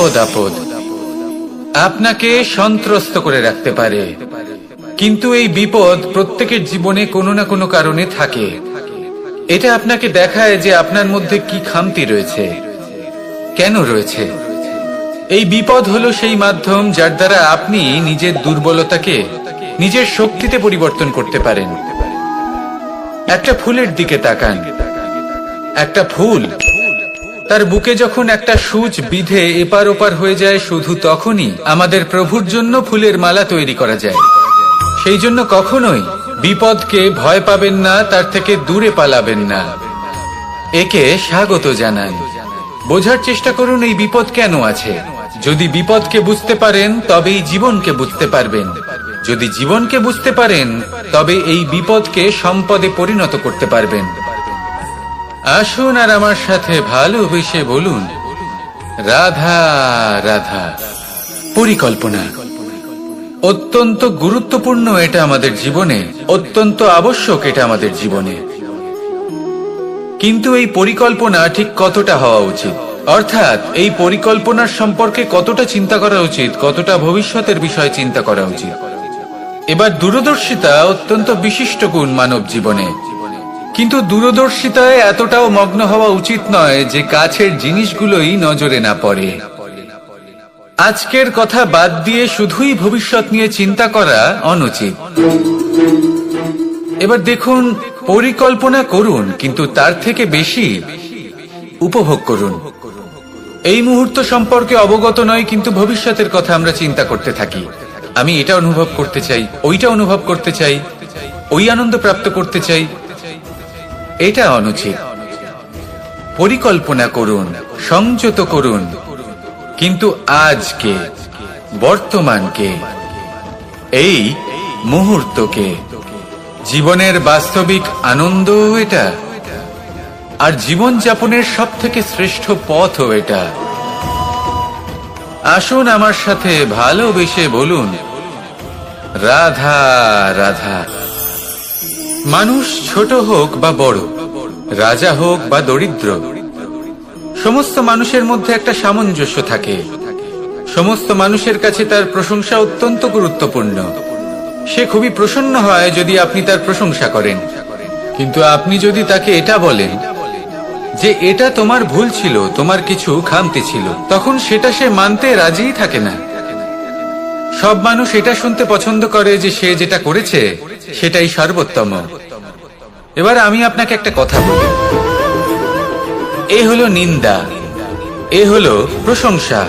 বিপদ আপদ আপনাকে সন্ত্রস্ত করে রাখতে পারে, কিন্তু এই বিপদ প্রত্যেকের জীবনে কোনো না কোনো কারণে থাকে। এটা আপনাকে দেখায় যে আপনার মধ্যে কি খামতি রয়েছে, কেন রয়েছে। এই বিপদ হলো সেই মাধ্যম যার দ্বারা আপনি নিজের দুর্বলতাকে নিজের শক্তিতে পরিবর্তন করতে পারেন। একটা ফুলের দিকে তাকান। একটা ফুল, তার বুকে যখন একটা সূচ বিধে এপার ওপার হয়ে যায়, শুধু তখনই আমাদের প্রভুর জন্য ফুলের মালা তৈরি করা যায়। সেই জন্য কখনোই বিপদকে ভয় পাবেন না, তার থেকে দূরে পালাবেন না, একে স্বাগত জানান। বোঝার চেষ্টা করুন এই বিপদ কেন আছে। যদি বিপদকে বুঝতে পারেন তবেই জীবনকে বুঝতে পারবেন। যদি জীবনকে বুঝতে পারেন তবে এই বিপদকে সম্পদে পরিণত করতে পারবেন। আসুন আর আমার সাথে ভালোবেসে বলুন, রাধা রাধা। পরিকল্পনা অত্যন্ত গুরুত্বপূর্ণ, এটা আমাদের জীবনে অত্যন্ত আবশ্যক, এটা আমাদের জীবনে। কিন্তু এই পরিকল্পনা ঠিক কতটা হওয়া উচিত, অর্থাৎ এই পরিকল্পনার সম্পর্কে কতটা চিন্তা করা উচিত, কতটা ভবিষ্যতের বিষয়ে চিন্তা করা উচিত। এবার দূরদর্শিতা অত্যন্ত বিশিষ্ট গুণ মানব জীবনে, কিন্তু দূরদর্শিতায় এতটাও মগ্ন হওয়া উচিত নয় যে কাছের জিনিসগুলোই নজরে না পড়ে। আজকের কথা বাদ দিয়ে শুধুই ভবিষ্যৎ নিয়ে চিন্তা করা অনুচিত। এবার দেখুন, পরিকল্পনা করুন, কিন্তু তার থেকে বেশি উপভোগ করুন। এই মুহূর্ত সম্পর্কে অবগত নয়, কিন্তু ভবিষ্যতের কথা আমরা চিন্তা করতে থাকি। আমি এটা অনুভব করতে চাই, ওইটা অনুভব করতে চাই, ওই আনন্দ প্রাপ্ত করতে চাই। এটা অনুচিত। পরিকল্পনা করুন, সংযত করুন, কিন্তু আজকে, বর্তমানকে, এই মুহূর্তকে, জীবনের বাস্তবিক আনন্দ এটা, আর জীবন যাপনের সব থেকে শ্রেষ্ঠ পথও এটা। আসুন আমার সাথে ভালোবেসে বলুন, রাধা রাধা। মানুষ ছোট হোক বা বড়, রাজা হোক বা দরিদ্র, সমস্ত মানুষের মধ্যে একটা সামঞ্জস্য থাকে। সমস্ত মানুষের কাছে তার প্রশংসা অত্যন্ত গুরুত্বপূর্ণ। সে খুবই প্রসন্ন হয় যদি আপনি তার প্রশংসা করেন, কিন্তু আপনি যদি তাকে এটা বলেন যে এটা তোমার ভুল ছিল, তোমার কিছু খামতি ছিল, তখন সেটা সে মানতে রাজিই থাকে না। সব মানুষ এটা শুনতে পছন্দ করে যে সে যেটা করেছে সেটাই সর্বোত্তম। এবার আমি আপনাকে একটা কথা বলি, এই হলো নিন্দা, এই হলো প্রশংসা,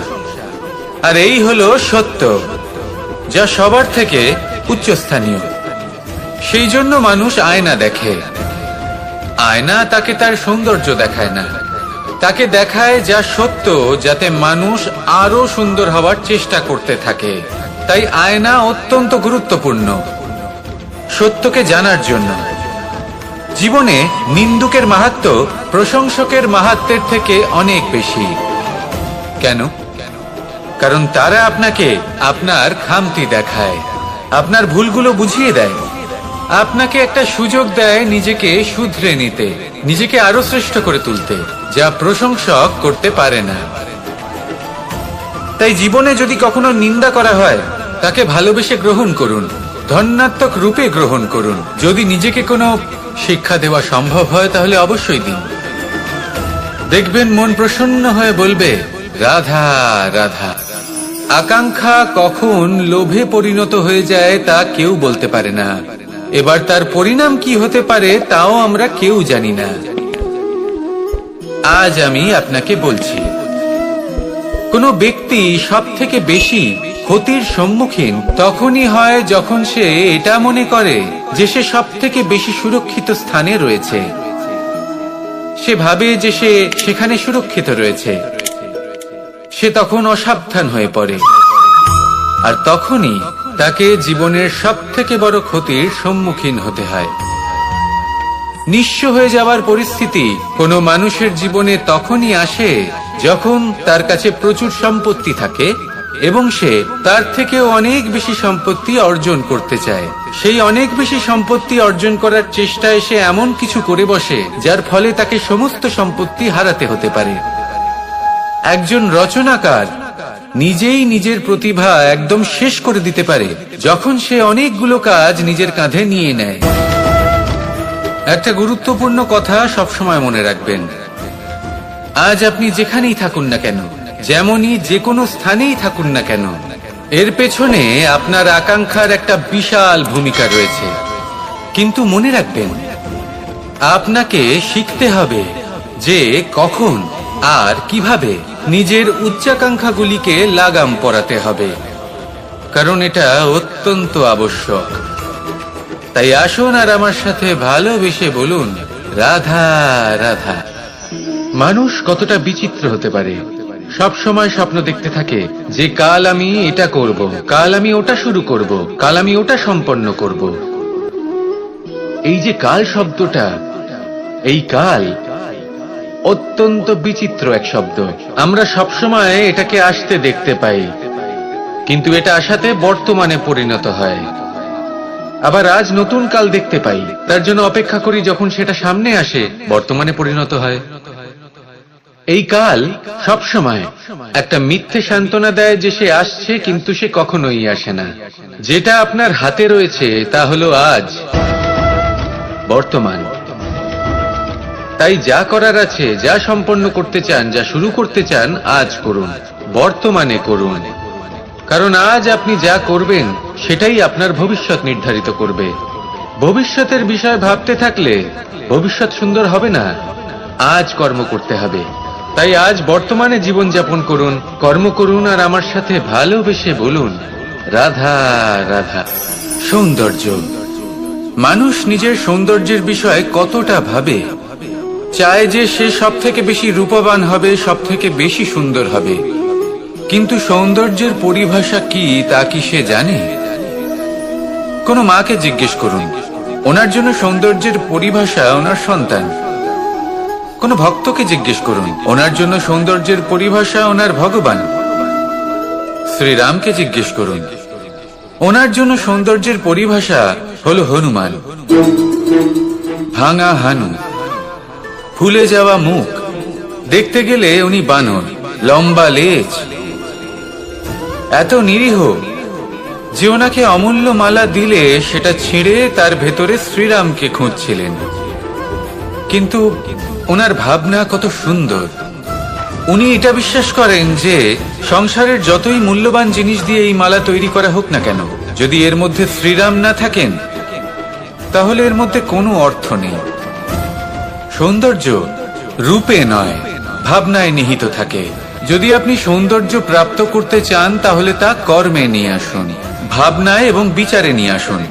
আর এই হলো সত্য, যা সবার থেকে উচ্চস্থানীয়। সেই জন্য মানুষ আয়না দেখে। আয়না তাকে তার সৌন্দর্য দেখায় না, তাকে দেখায় যা সত্য, যাতে মানুষ আরো সুন্দর হওয়ার চেষ্টা করতে থাকে। তাই আয়না অত্যন্ত গুরুত্বপূর্ণ সত্যকে জানার জন্য। জীবনে নিন্দুকের মাহাত্ম্য প্রশংসকের মাহাত্ম্যের থেকে অনেক বেশি। কেন? কারণ তারা আপনাকে আপনার খামতি দেখায়, আপনার ভুলগুলো বুঝিয়ে দেয়, আপনাকে একটা সুযোগ দেয় নিজেকে শুধরে নিতে, নিজেকে আরো শ্রেষ্ঠ করে তুলতে, যা প্রশংসক করতে পারে না। তাই জীবনে যদি কখনো নিন্দা করা হয়, তাকে ভালোবেসে গ্রহণ করুন, ধন্যাত্মক রূপে গ্রহণ করুন। যদি নিজেকে কোনো শিক্ষা দেওয়া সম্ভব হয় তাহলে অবশ্যই দিন। দেখবেন মন প্রসন্ন হয়ে বলবে, রাধা রাধা। আকাঙ্ক্ষা কখন লোভে পরিণত হয়ে যায় তা কেউ বলতে পারে না। এবার তার পরিণাম কি হতে পারে তাও আমরা কেউ জানি না। আজ আমি আপনাকে বলছি, কোনো ব্যক্তি সব থেকে বেশি ক্ষতির সম্মুখীন তখনই হয় যখন সে এটা মনে করে যে সে সব থেকে বেশি সুরক্ষিত স্থানে রয়েছে। সে ভাবে যে সে সেখানে সুরক্ষিত রয়েছে। সে তখন অসাবধান হয়ে পড়ে, আর তখনই তাকে জীবনের সব থেকে বড় ক্ষতির সম্মুখীন হতে হয়। নিঃস্ব হয়ে যাওয়ার পরিস্থিতি কোনো মানুষের জীবনে তখনই আসে যখন তার কাছে প্রচুর সম্পত্তি থাকে এবং সে তার থেকেও অনেক বেশি সম্পত্তি অর্জন করতে চায়। সেই অনেক বেশি সম্পত্তি অর্জন করার চেষ্টায় সে এমন কিছু করে বসে যার ফলে তাকে সমস্ত সম্পত্তি হারাতে হতে পারে। একজন রচনাকার নিজেই নিজের প্রতিভা একদম শেষ করে দিতে পারে যখন সে অনেকগুলো কাজ নিজের কাঁধে নিয়ে নেয়। একটা গুরুত্বপূর্ণ কথা সবসময় মনে রাখবেন, আজ আপনি যেখানেই থাকুন না কেন, যেমনই যে কোনো স্থানেই থাকুন না কেন, এর পেছনে আপনার আকাঙ্ক্ষার একটা বিশাল ভূমিকা রয়েছে। কিন্তু মনে রাখবেন, আপনাকে শিখতে হবে যে কখন আর কিভাবে নিজের উচ্চাকাঙ্ক্ষাগুলিকে লাগাম পরাতে হবে, কারণ এটা অত্যন্ত আবশ্যক। তাই আসুন আর আমার সাথে ভালোবেসে বলুন, রাধা রাধা। মানুষ কতটা বিচিত্র হতে পারে, সব সময় স্বপ্ন দেখতে থাকে যে কাল আমি এটা করব, কাল আমি ওটা শুরু করব, কাল আমি ওটা সম্পন্ন করব। এই যে কাল শব্দটা, এই কাল অত্যন্ত বিচিত্র এক শব্দ। আমরা সবসময় এটাকে আসতে দেখতে পাই, কিন্তু এটা আসাতে বর্তমানে পরিণত হয়। আবার আজ নতুন কাল দেখতে পাই, তার জন্য অপেক্ষা করি, যখন সেটা সামনে আসে বর্তমানে পরিণত হয়। এই কাল সবসময় একটা মিথ্যে সান্ত্বনা দেয় যে সে আসছে, কিন্তু সে কখনোই আসে না। যেটা আপনার হাতে রয়েছে তা হলো আজ, বর্তমান। তাই যা করার আছে, যা সম্পন্ন করতে চান, যা শুরু করতে চান, আজ করুন, বর্তমানে করুন। কারণ আজ আপনি যা করবেন সেটাই আপনার ভবিষ্যৎ নির্ধারিত করবে। ভবিষ্যতের বিষয় ভাবতে থাকলে ভবিষ্যৎ সুন্দর হবে না। আজ কর্ম করতে হবে। তাই আজ বর্তমানে জীবনযাপন করুন, কর্ম করুন, আর আমার সাথে ভালোবেসে বলুন, রাধা রাধা। সৌন্দর্য। মানুষ নিজের সৌন্দর্যের বিষয়ে কতটা ভাবে, চায় যে সে সব থেকে বেশি রূপবান হবে, সব থেকে বেশি সুন্দর হবে। কিন্তু সৌন্দর্যের পরিভাষা কি তা কি সে জানে? কোনো মাকে জিজ্ঞেস করুন, ওনার জন্য সৌন্দর্যের পরিভাষা ওনার সন্তান। কোনো ভক্তকে জিজ্ঞেস করুন, ওনার জন্য সৌন্দর্যের পরিভাষা ওনার ভগবান। শ্রীরামকে জিজ্ঞেস করুন, ওনার জন্য সৌন্দর্যের পরিভাষা হলো হনুমান। ভাঙা হানু, ফুলে যাওয়া মুখ, দেখতে গেলে উনি বানর, লম্বা লেজ, এত নিরীহ যে ওনাকে অমূল্য মালা দিলে সেটা ছিঁড়ে তার ভেতরে শ্রীরামকে খুঁজছিলেন। কিন্তু ওনার ভাবনা কত সুন্দর। উনি এটা বিশ্বাস করেন যে সংসারের যতই মূল্যবান জিনিস দিয়ে এই মালা তৈরি করা হোক না কেন, যদি এর মধ্যে শ্রীরাম না থাকেন তাহলে এর মধ্যে কোনো অর্থ নেই। সৌন্দর্য রূপে নয়, ভাবনায় নিহিত থাকে। যদি আপনি সৌন্দর্য প্রাপ্ত করতে চান তাহলে তা কর্মে নিয়ে আসুন, ভাবনায় এবং বিচারে নিয়ে আসুন।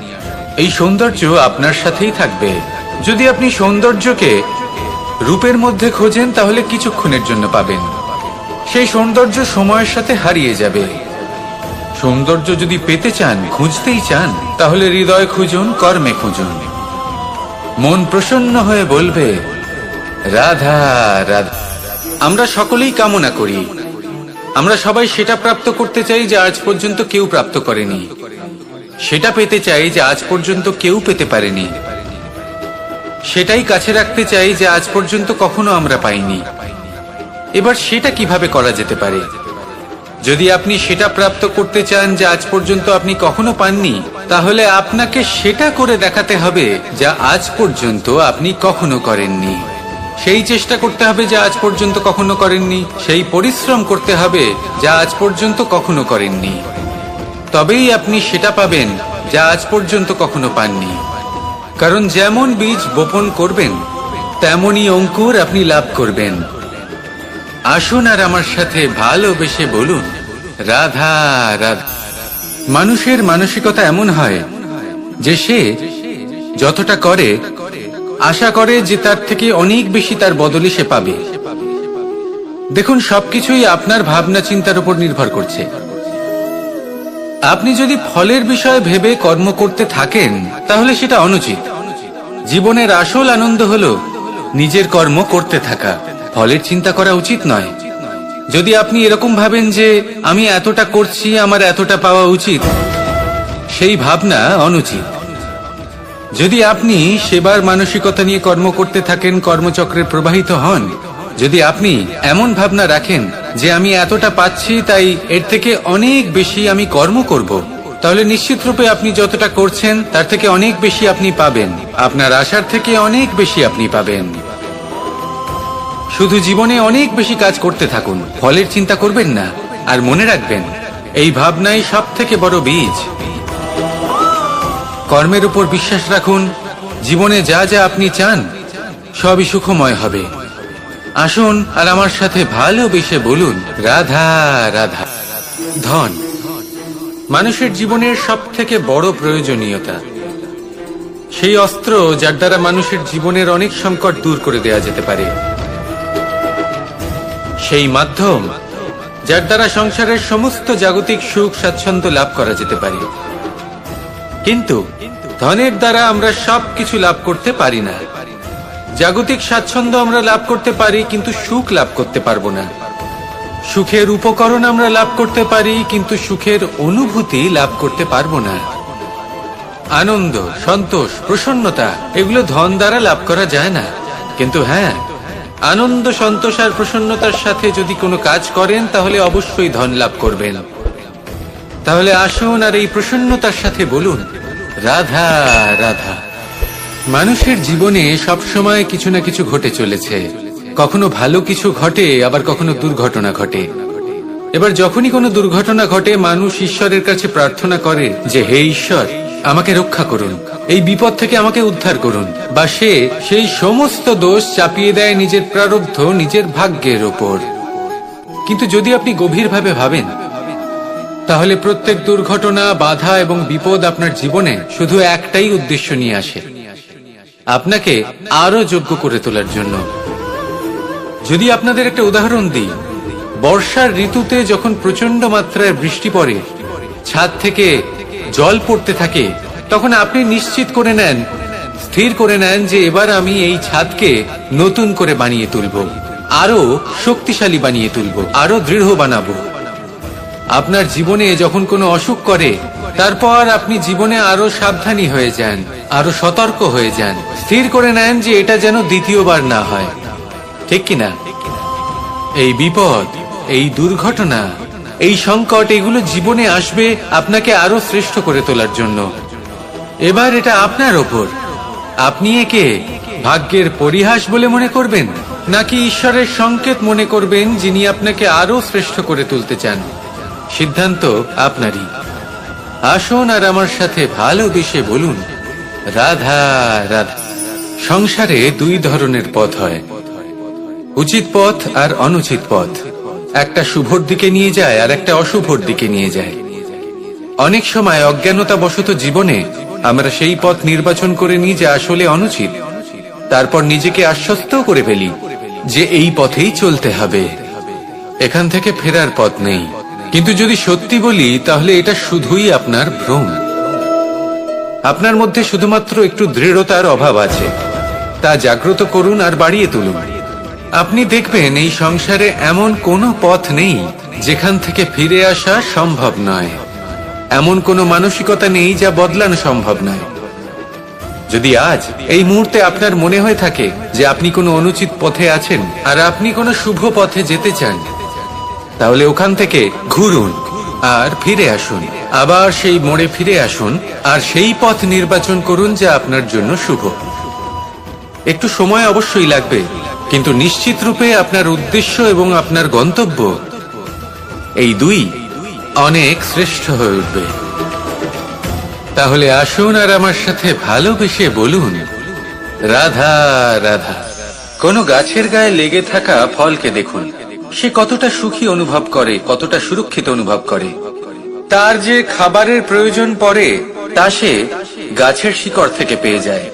এই সৌন্দর্য আপনার সাথেই থাকবে। যদি আপনি সৌন্দর্যকে রূপের মধ্যে খোঁজেন তাহলে কিছুক্ষণের জন্য পাবেন, সেই সৌন্দর্য সময়ের সাথে হারিয়ে যাবে। সৌন্দর্য যদি পেতে চান, খুঁজতেই চান, তাহলে হৃদয় খুঁজুন, কর্মে খুঁজুন। মন প্রসন্ন হয়ে বলবে, রাধা রাধা। আমরা সকলেই কামনা করি, আমরা সবাই সেটা প্রাপ্ত করতে চাই যা আজ পর্যন্ত কেউ প্রাপ্ত করেনি, সেটা পেতে চাই যা আজ পর্যন্ত কেউ পেতে পারেনি, সেটাই কাছে রাখতে চাই যা আজ পর্যন্ত কখনো আমরা পাইনি। এবার সেটা কিভাবে করা যেতে পারে? যদি আপনি সেটা প্রাপ্ত করতে চান যা আজ পর্যন্ত আপনি কখনো পাননি, তাহলে আপনাকে সেটা করে দেখাতে হবে যা আজ পর্যন্ত আপনি কখনো করেননি। সেই চেষ্টা করতে হবে যা আজ পর্যন্ত কখনো করেননি, সেই পরিশ্রম করতে হবে যা আজ পর্যন্ত কখনো করেননি। তবেই আপনি সেটা পাবেন যা আজ পর্যন্ত কখনো পাননি। কারণ যেমন বীজ বপন করবেন তেমনই অঙ্কুর আপনি লাভ করবেন। আসুন আর আমার সাথে ভালোবেসে বলুন, রাধা রাধা। মানুষের মানসিকতা এমন হয় যে সে যতটা করে আশা করে যে তার থেকে অনেক বেশি তার বদলে সে পাবে। দেখুন, সবকিছুই আপনার ভাবনা চিন্তার উপর নির্ভর করছে। আপনি যদি ফলের বিষয়ে ভেবে কর্ম করতে থাকেন তাহলে সেটা অনুচিত। জীবনের আসল আনন্দ হলো নিজের কর্ম করতে থাকা, ফলের চিন্তা করা উচিত নয়। যদি আপনি এরকম ভাবেন যে আমি এতটা করছি, আমার এতটা পাওয়া উচিত, সেই ভাবনা অনুচিত। যদি আপনি সেবার মানসিকতা নিয়ে কর্ম করতে থাকেন, কর্মচক্রে প্রবাহিত হন, যদি আপনি এমন ভাবনা রাখেন যে আমি এতটা পাচ্ছি, তাই এর থেকে অনেক বেশি আমি কর্ম করব, তাহলে নিশ্চিত রূপে আপনি যতটা করছেন তার থেকে অনেক বেশি আপনি পাবেন। আপনার আশার থেকে অনেক বেশি আপনি পাবেন। শুধু জীবনে অনেক বেশি কাজ করতে থাকুন, ফলের চিন্তা করবেন না। আর মনে রাখবেন, এই ভাবনাই সব থেকে বড় বীজ। কর্মের উপর বিশ্বাস রাখুন। জীবনে যা যা আপনি চান সবই সুখময় হবে। আসুন আর আমার সাথে ভালোবেসে বলুন, রাধা রাধা। ধন মানুষের জীবনের সব থেকে বড় প্রয়োজনীয়তা, সেই অস্ত্র যার দ্বারা মানুষের জীবনের অনেক সংকট দূর করে দেওয়া যেতে পারে, সেই মাধ্যম যার দ্বারা সংসারের সমস্ত জাগতিক সুখ স্বাচ্ছন্দ্য লাভ করা যেতে পারে। কিন্তু ধনের দ্বারা আমরা সবকিছু লাভ করতে পারি না। জাগতিক স্বাচ্ছন্দ্য আমরা লাভ করতে পারি, কিন্তু সুখ লাভ করতে পারবো না। সুখের উপকরণ আমরা লাভ করতে পারি, কিন্তু সুখের অনুভূতি লাভ করতে পারবো না। আনন্দ, সন্তোষ, প্রসন্নতা এগুলো ধন দ্বারা লাভ করা যায় না। কিন্তু হ্যাঁ, আনন্দ, সন্তোষ আর প্রসন্নতার সাথে যদি কোনো কাজ করেন তাহলে অবশ্যই ধন লাভ করবেন। তাহলে আসুন আর এই প্রসন্নতার সাথে বলুন, রাধা রাধা। মানুষের জীবনে সবসময় কিছু না কিছু ঘটে চলেছে। কখনো ভালো কিছু ঘটে, আবার কখনো দুর্ঘটনা ঘটে। এবার যখনই কোনো দুর্ঘটনা ঘটে, মানুষ ঈশ্বরের কাছে প্রার্থনা করে যে, হে ঈশ্বর, আমাকে রক্ষা করুন, এই বিপদ থেকে আমাকে উদ্ধার করুন। বা সে সেই সমস্ত দোষ চাপিয়ে দেয় নিজের প্রারব্ধ, নিজের ভাগ্যের ওপর। কিন্তু যদি আপনি গভীরভাবে ভাবেন, তাহলে প্রত্যেক দুর্ঘটনা, বাধা এবং বিপদ আপনার জীবনে শুধু একটাই উদ্দেশ্য নিয়ে আসে, আপনাকে আরো যোগ্য করে তোলার জন্য। যদি আপনাদের একটা উদাহরণ দিই, বর্ষার ঋতুতে যখন প্রচন্ড মাত্রায় বৃষ্টি পড়ে, ছাদ থেকে জল পড়তে থাকে, তখন আপনি নিশ্চিত করে নেন, স্থির করে নেন যে এবার আমি এই ছাদকে নতুন করে বানিয়ে তুলব, আরো শক্তিশালী বানিয়ে তুলব, আরো দৃঢ় বানাবো। আপনার জীবনে যখন কোনো অসুখ করে, তারপর আপনি জীবনে আরো সাবধানী হয়ে যান, আরো সতর্ক হয়ে যান, স্থির করে নেন যে এটা যেন দ্বিতীয়বার না হয়। ঠিক কিনা? এই বিপদ, এই দুর্ঘটনা, এই সংকট, এগুলো জীবনে আসবে আপনাকে আরো শ্রেষ্ঠ করে তোলার জন্য। এবার এটা আপনার ওপর। আপনি একে ভাগ্যের পরিহাস বলে মনে করবেন, নাকি ঈশ্বরের সংকেত মনে করবেন, যিনি আপনাকে আরো শ্রেষ্ঠ করে তুলতে চান। সিদ্ধান্ত আপনারই। আসুন আর আমার সাথে ভালোবেসে বলুন, রাধা রাধা। সংসারে দুই ধরনের পথ হয়, উচিত পথ আর অনুচিত পথ। একটা শুভর দিকে নিয়ে যায় আর একটা অশুভর দিকে নিয়ে যায়। অনেক সময় অজ্ঞানতাবশত জীবনে আমরা সেই পথ নির্বাচন করে নিই যা আসলে অনুচিত। তারপর নিজেকে আশ্বস্ত করে ফেলি যে এই পথেই চলতে হবে, এখান থেকে ফেরার পথ নেই। কিন্তু যদি সত্যি বলি, তাহলে এটা শুধুই আপনার ভ্রম। আপনার মধ্যে শুধুমাত্র একটু দৃঢ়তার অভাব আছে, তা জাগ্রত করুন আর বাড়িয়ে তুলুন। আপনি দেখবেন এই সংসারে এমন কোনো পথ নেই যেখান থেকে ফিরে আসা সম্ভব নয়। এমন কোনো মানসিকতা নেই যা বদলানো সম্ভব নয়। যদি আজ এই মুহূর্তে আপনার মনে হয়ে থাকে যে আপনি কোনো অনুচিত পথে আছেন আর আপনি কোনো শুভ পথে যেতে চান, তাহলে ওখান থেকে ঘুরুন আর ফিরে আসুন, আবার সেই মোড়ে ফিরে আসুন আর সেই পথ নির্বাচন করুন যা আপনার জন্য শুভ। একটু সময় অবশ্যই লাগবে, কিন্তু নিশ্চিত রূপে আপনার উদ্দেশ্য এবং আপনার গন্তব্য এই দুই অনেক শ্রেষ্ঠ হয়ে উঠবে। তাহলে আসুন আর আমার সাথে ভালোবেসে বলুন, রাধা রাধা। কোনো গাছের গায়ে লেগে থাকা ফলকে দেখুন, সে কতটা সুখী অনুভব করে, কতটা সুরক্ষিত অনুভব করে। তার যে খাবারের প্রয়োজন পড়ে তা সে গাছের শিকড় থেকে পেয়ে যায়।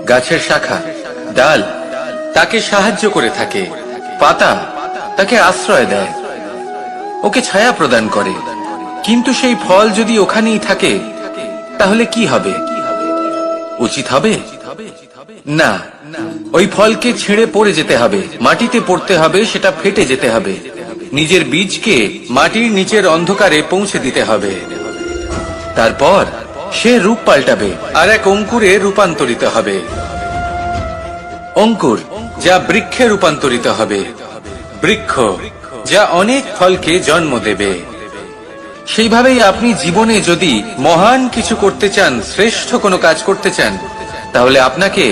গাছের শাখা, ডাল তাকে সাহায্য করে থাকে, পাতা তাকে আশ্রয় দেয়, ওকে ছায়া প্রদান করে। কিন্তু সেই ফল যদি ওখানেই থাকে, তাহলে কি হবে? উচিত হবে না। ওই ফলকে ছেড়ে পড়ে যেতে হবে, মাটিতে পড়তে হবে, সেটা ফেটে যেতে হবে, নিজের বীজকে মাটির নিচের অন্ধকারে পৌঁছে দিতে হবে। তারপর সে রূপ পাল্টাবে আর এক অঙ্কুরে রূপান্তরিত হবে। অঙ্কুর যা বৃক্ষে রূপান্তরিত হবে, বৃক্ষ যা অনেক ফলকে জন্ম দেবে। সেইভাবেই আপনি জীবনে যদি মহান কিছু করতে চান, শ্রেষ্ঠ কোনো কাজ করতে চান, তাহলে আপনাকে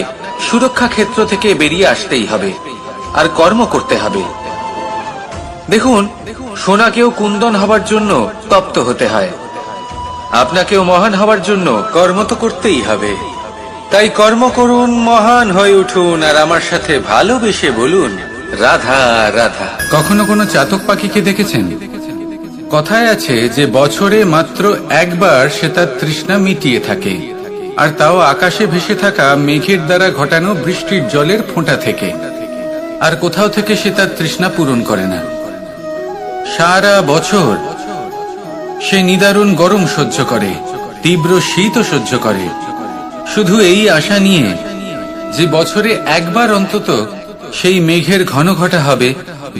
সুরক্ষা ক্ষেত্র থেকে বেরিয়ে আসতেই হবে আর কর্ম করতে হবে। দেখুন, সোনাকেও কুন্দন হবার জন্য তপ্ত হতে হয়, আপনাকেও মহান হবার জন্য কর্ম তো করতেই হবে। তাই কর্ম করুন, মহান হয়ে উঠুন, আর আমার সাথে ভালোবেসে বলুন, রাধা রাধা। কখনো কোনো চাতক পাখিকে দেখেছেন? কথায় আছে যে বছরে মাত্র একবার সে তার তৃষ্ণা মিটিয়ে থাকে, আর তাও আকাশে ভেসে থাকা মেঘের দ্বারা ঘটানো বৃষ্টির জলের ফোঁটা থেকে। আর কোথাও থেকে সে তার তৃষ্ণা পূরণ করে না। সারা বছর সে নিদারুণ গরম সহ্য করে, তীব্র শীতও সহ্য করে, শুধু এই আশা নিয়ে যে বছরে একবার অন্তত সেই মেঘের ঘন ঘটা হবে,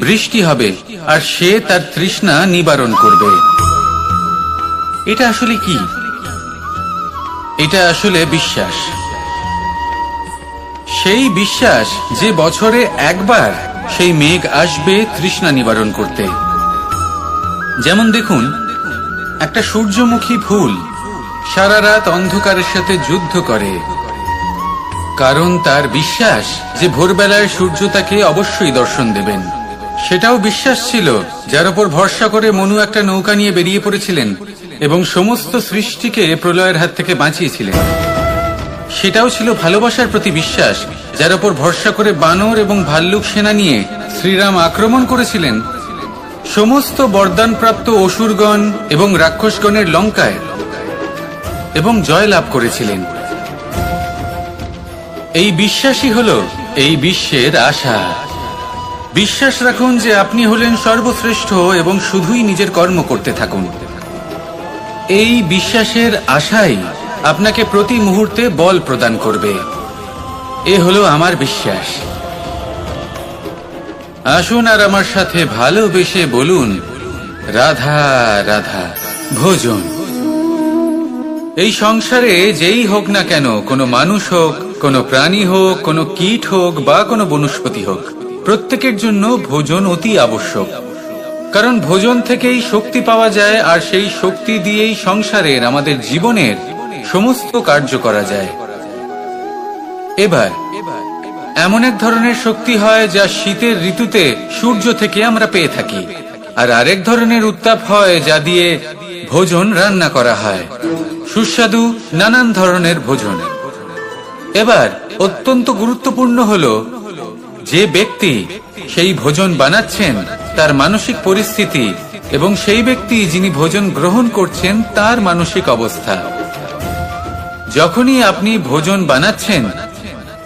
বৃষ্টি হবে, আর সে তার তৃষ্ণা নিবারণ করবে। এটা আসলে কি? এটা আসলে বিশ্বাস। সেই বিশ্বাস যে বছরে একবার সেই মেঘ আসবে তৃষ্ণা নিবারণ করতে। যেমন দেখুন, একটা সূর্যমুখী ফুল সারা রাত অন্ধকারের সাথে যুদ্ধ করে, কারণ তার বিশ্বাস যে ভোরবেলায় সূর্য তাকে অবশ্যই দর্শন দেবেন। সেটাও বিশ্বাস ছিল যার উপর ভরসা করে মনু একটা নৌকা নিয়ে বেরিয়ে পড়েছিলেন এবং সমস্ত সৃষ্টিকে প্রলয়ের হাত থেকে বাঁচিয়েছিলেন। সেটাও ছিল ভালোবাসার প্রতি বিশ্বাস, যার উপর ভরসা করে বানর এবং ভাল্লুক সেনা নিয়ে শ্রীরাম আক্রমণ করেছিলেন সমস্ত বরদানপ্রাপ্ত অসুরগণ এবং রাক্ষসগণের লঙ্কায় এবং জয় লাভ করেছিলেন। এই বিশ্বাসই হল এই বিশ্বের আশা। বিশ্বাস রাখুন যে আপনি হলেন সর্বশ্রেষ্ঠ এবং শুধুই নিজের কর্ম করতে থাকুন। এই বিশ্বাসের আশাই আপনাকে প্রতি মুহূর্তে বল প্রদান করবে। এ হলো আমার বিশ্বাস। আসুন আর আমার সাথে ভালোবেসে বলুন, রাধা রাধা। ভোজন। এই সংসারে যেই হোক না কেন, কোনো মানুষ হোক, কোনো প্রাণী হোক, কোনো কীট হোক বা কোনো বনস্পতি হোক, প্রত্যেকের জন্য ভোজন অতি আবশ্যক। কারণ ভোজন থেকেই শক্তি পাওয়া যায়, আর সেই শক্তি দিয়েই সংসারের, আমাদের জীবনের সমস্ত কার্য করা যায়। এবার এমন এক ধরনের শক্তি হয় যা শীতের ঋতুতে সূর্য থেকে আমরা পেয়ে থাকি, আর আরেক ধরনের উত্তাপ হয় যা দিয়ে ভোজন রান্না করা হয়, সুস্বাদু নানান ধরনের ভোজন। এবার অত্যন্ত গুরুত্বপূর্ণ হলো যে ব্যক্তি সেই ভোজন বানাচ্ছেন তার মানসিক পরিস্থিতি এবং সেই ব্যক্তি যিনি ভোজন গ্রহণ করছেন তার মানসিক অবস্থা। যখনই আপনি ভোজন বানাচ্ছেন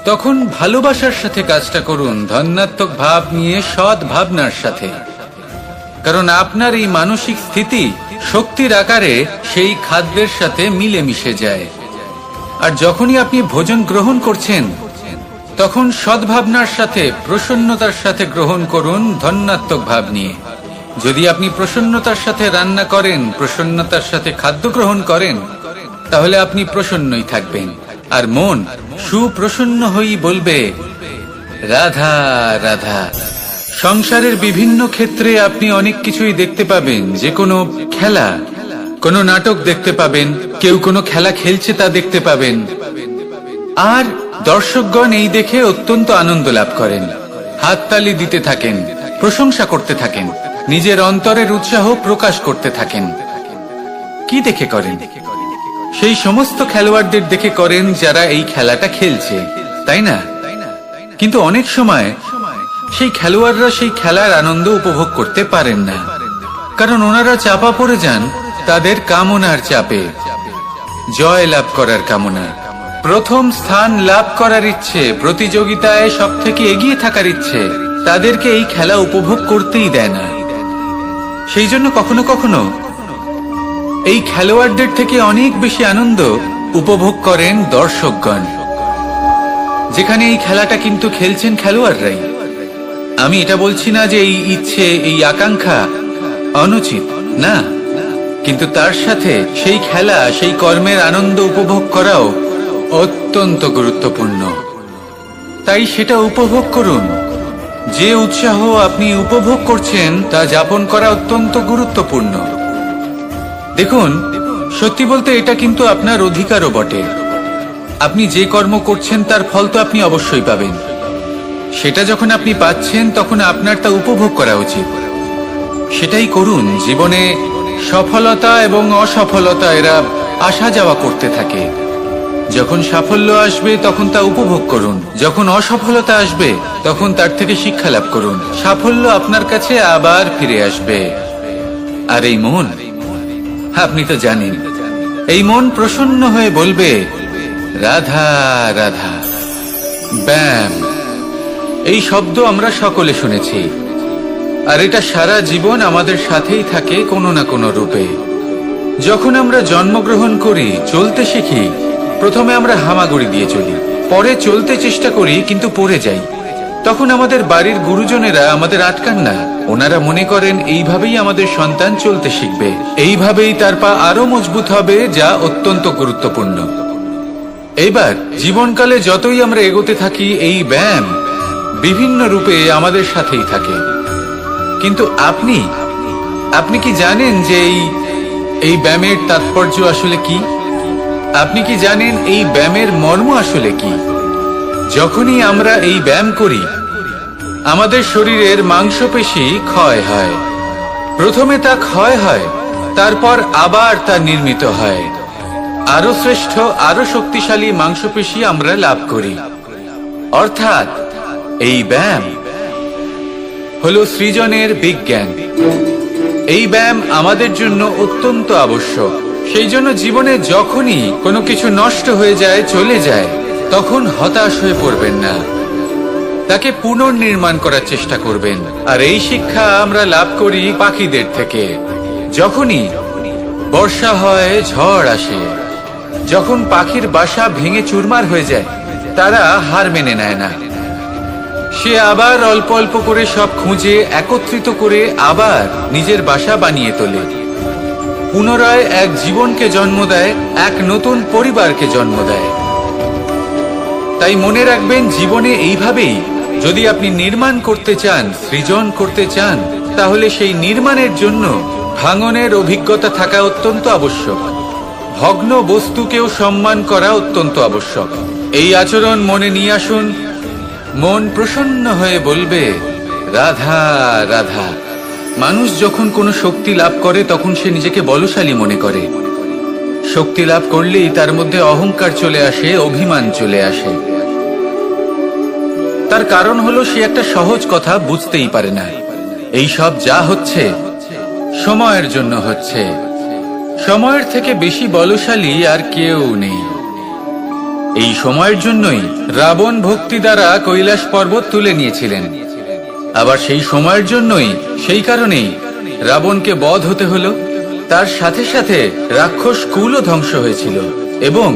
তখন ভালোবাসার সাথে কাজটা করুন, ধন্যাত্মক ভাব নিয়ে, সৎ ভাবনার সাথে। কারণ আপনার এই মানসিক স্থিতি শক্তির আকারে সেই খাদ্যের সাথে মিলে মিশে যায়। আর যখনই আপনি ভোজন গ্রহণ করছেন তখন সদ্ভাবনার সাথে, প্রসন্নতার সাথে গ্রহণ করুন, ধন্যাত্মক ভাব নিয়ে। যদি আপনি প্রসন্নতার সাথে রান্না করেন, প্রসন্নতার সাথে খাদ্য গ্রহণ করেন, তাহলে আপনি প্রসন্নই থাকবেন, আর মন সুপ্রসন্ন হয়েই বলবে, রাধা রাধা। সংসারের বিভিন্ন ক্ষেত্রে আপনি অনেক কিছুই দেখতে পাবেন। যে কোনো খেলা, কোনো নাটক দেখতে পাবেন, কেউ কোনো খেলা খেলছে তা দেখতে পাবেন, আর দর্শকগণ এই দেখে অত্যন্ত আনন্দ লাভ করেন, হাততালি দিতে থাকেন, প্রশংসা করতে থাকেন, নিজের অন্তরের উৎসাহ প্রকাশ করতে থাকেন। কি দেখে করেন? সেই সমস্ত খেলোয়াড়দের দেখে করেন যারা এই খেলাটা খেলছে, তাই না? কিন্তু অনেক সময় সেই খেলোয়াড়রা সেই খেলার আনন্দ উপভোগ করতে পারেন না, কারণ ওনারা চাপা পড়ে যান তাদের কামনার চাপে। জয় লাভ করার কামনা, প্রথম স্থান লাভ করার ইচ্ছে, প্রতিযোগিতায় সব থেকে এগিয়ে থাকার ইচ্ছে তাদেরকে এই খেলা উপভোগ করতেই দেয় না। সেই জন্য কখনো কখনো এই খেলোয়াড়দের থেকে অনেক বেশি আনন্দ উপভোগ করেন দর্শকগণ, যেখানে এই খেলাটা কিন্তু খেলছেন খেলোয়াড়রাই। আমি এটা বলছি না যে এই ইচ্ছে, এই আকাঙ্ক্ষা অনুচিত না, কিন্তু তার সাথে সেই খেলা, সেই কর্মের আনন্দ উপভোগ করাও অত্যন্ত গুরুত্বপূর্ণ। তাই সেটা উপভোগ করুন। যে উৎসাহ আপনি উপভোগ করছেন তা যাপন করা অত্যন্ত গুরুত্বপূর্ণ। দেখুন, সত্যি বলতে এটা কিন্তু আপনার অধিকারও বটে। আপনি যে কর্ম করছেন তার ফল তো আপনি অবশ্যই পাবেন। সেটা যখন আপনি পাচ্ছেন তখন আপনার তা উপভোগ করা উচিত। সেটাই করুন। জীবনে সফলতা এবং অসফলতা এরা আসা যাওয়া করতে থাকে। যখন সাফল্য আসবে তখন তা উপভোগ করুন, যখন অসফলতা আসবে তখন তার থেকে শিক্ষা লাভ করুন। সাফল্য আপনার কাছে আবার ফিরে আসবে। আর এই মন, আপনি তো জানেন, এই মন প্রসন্ন হয়ে বলবে রাধা রাধা। ব্যায়াম, এই শব্দ আমরা সকলে শুনেছি, আর এটা সারা জীবন আমাদের সাথেই থাকে কোনো না কোনো রূপে। যখন আমরা জন্মগ্রহণ করি, চলতে শিখি, প্রথমে আমরা হামাগুড়ি দিয়ে চলি, পরে চলতে চেষ্টা করি কিন্তু পড়ে যাই। তখন আমাদের বাড়ির গুরুজনেরা আমাদের আটকান না। ওনারা মনে করেন এইভাবেই আমাদের সন্তান চলতে শিখবে, এইভাবেই তার পা আরো মজবুত হবে, যা অত্যন্ত গুরুত্বপূর্ণ। এইবার জীবনকালে যতই আমরা এগোতে থাকি, এই ব্যায়াম বিভিন্ন রূপে আমাদের সাথেই থাকে। কিন্তু আপনি কি জানেন যে এই ব্যায়ামের তাৎপর্য আসলে কি? আপনি কি জানেন এই ব্যায়ামের মর্ম আসলে কি? যখনই আমরা এই ব্যায়াম করি, আমাদের শরীরের মাংসপেশি ক্ষয় হয়। প্রথমে তা ক্ষয় হয়, তারপর আবার তা নির্মিত হয়। আরো শ্রেষ্ঠ, আরো শক্তিশালী মাংসপেশি আমরা লাভ করি। অর্থাৎ এই ব্যায়াম হলো সৃজনের বিজ্ঞান। এই ব্যায়াম আমাদের জন্য অত্যন্ত আবশ্যক। সেই জন্য জীবনে যখনই কোনো কিছু নষ্ট হয়ে যায়, চলে যায়, তখন হতাশ হয়ে পড়বেন না, তাকে পুনর্নির্মাণ করার চেষ্টা করবেন। আর এই শিক্ষা আমরা লাভ করি পাখিদের থেকে। যখনই বর্ষা হয়, ঝড় আসে, যখন পাখির বাসা ভেঙে চুরমার হয়ে যায়, তারা হার মেনে নেয় না। সে আবার অল্প অল্প করে সব খুঁজে একত্রিত করে আবার নিজের বাসা বানিয়ে তোলে। পুনরায় এক জীবনকে জন্ম দেয়, এক নতুন পরিবারকে জন্ম দেয়। তাই মনে রাখবেন, জীবনে এইভাবেই যদি আপনি নির্মাণ করতে চান, সৃজন করতে চান, তাহলে সেই নির্মাণের জন্য ভাঙনের অভিজ্ঞতা থাকা অত্যন্ত আবশ্যক। ভগ্ন বস্তুকেও সম্মান করা অত্যন্ত আবশ্যক। এই আচরণ মনে নিয়ে আসুন। মন প্রসন্ন হয়ে বলবে রাধা রাধা। মানুষ যখন কোনো শক্তি লাভ করে তখন সে নিজেকে বলশালী মনে করে। শক্তি লাভ করলেই তার মধ্যে অহংকার চলে আসে, অভিমান চলে আসে। তার কারণ হলো সে একটা সহজ কথা বুঝতেই পারে না। এই সব যা হচ্ছে সময়ের জন্য হচ্ছে। সময়ের থেকে বেশি বলশালী আর কেউ নেই। এই সময়ের জন্যই রাবণ ভক্তি দ্বারা কৈলাস পর্বত তুলে নিয়েছিলেন। আবার সেই সময়ের জন্যই, সেই কারণেই রাবণকে বধ হতে হলো। তার সাথে সাথে রাক্ষস কুলও ধ্বংস হয়েছিল এবং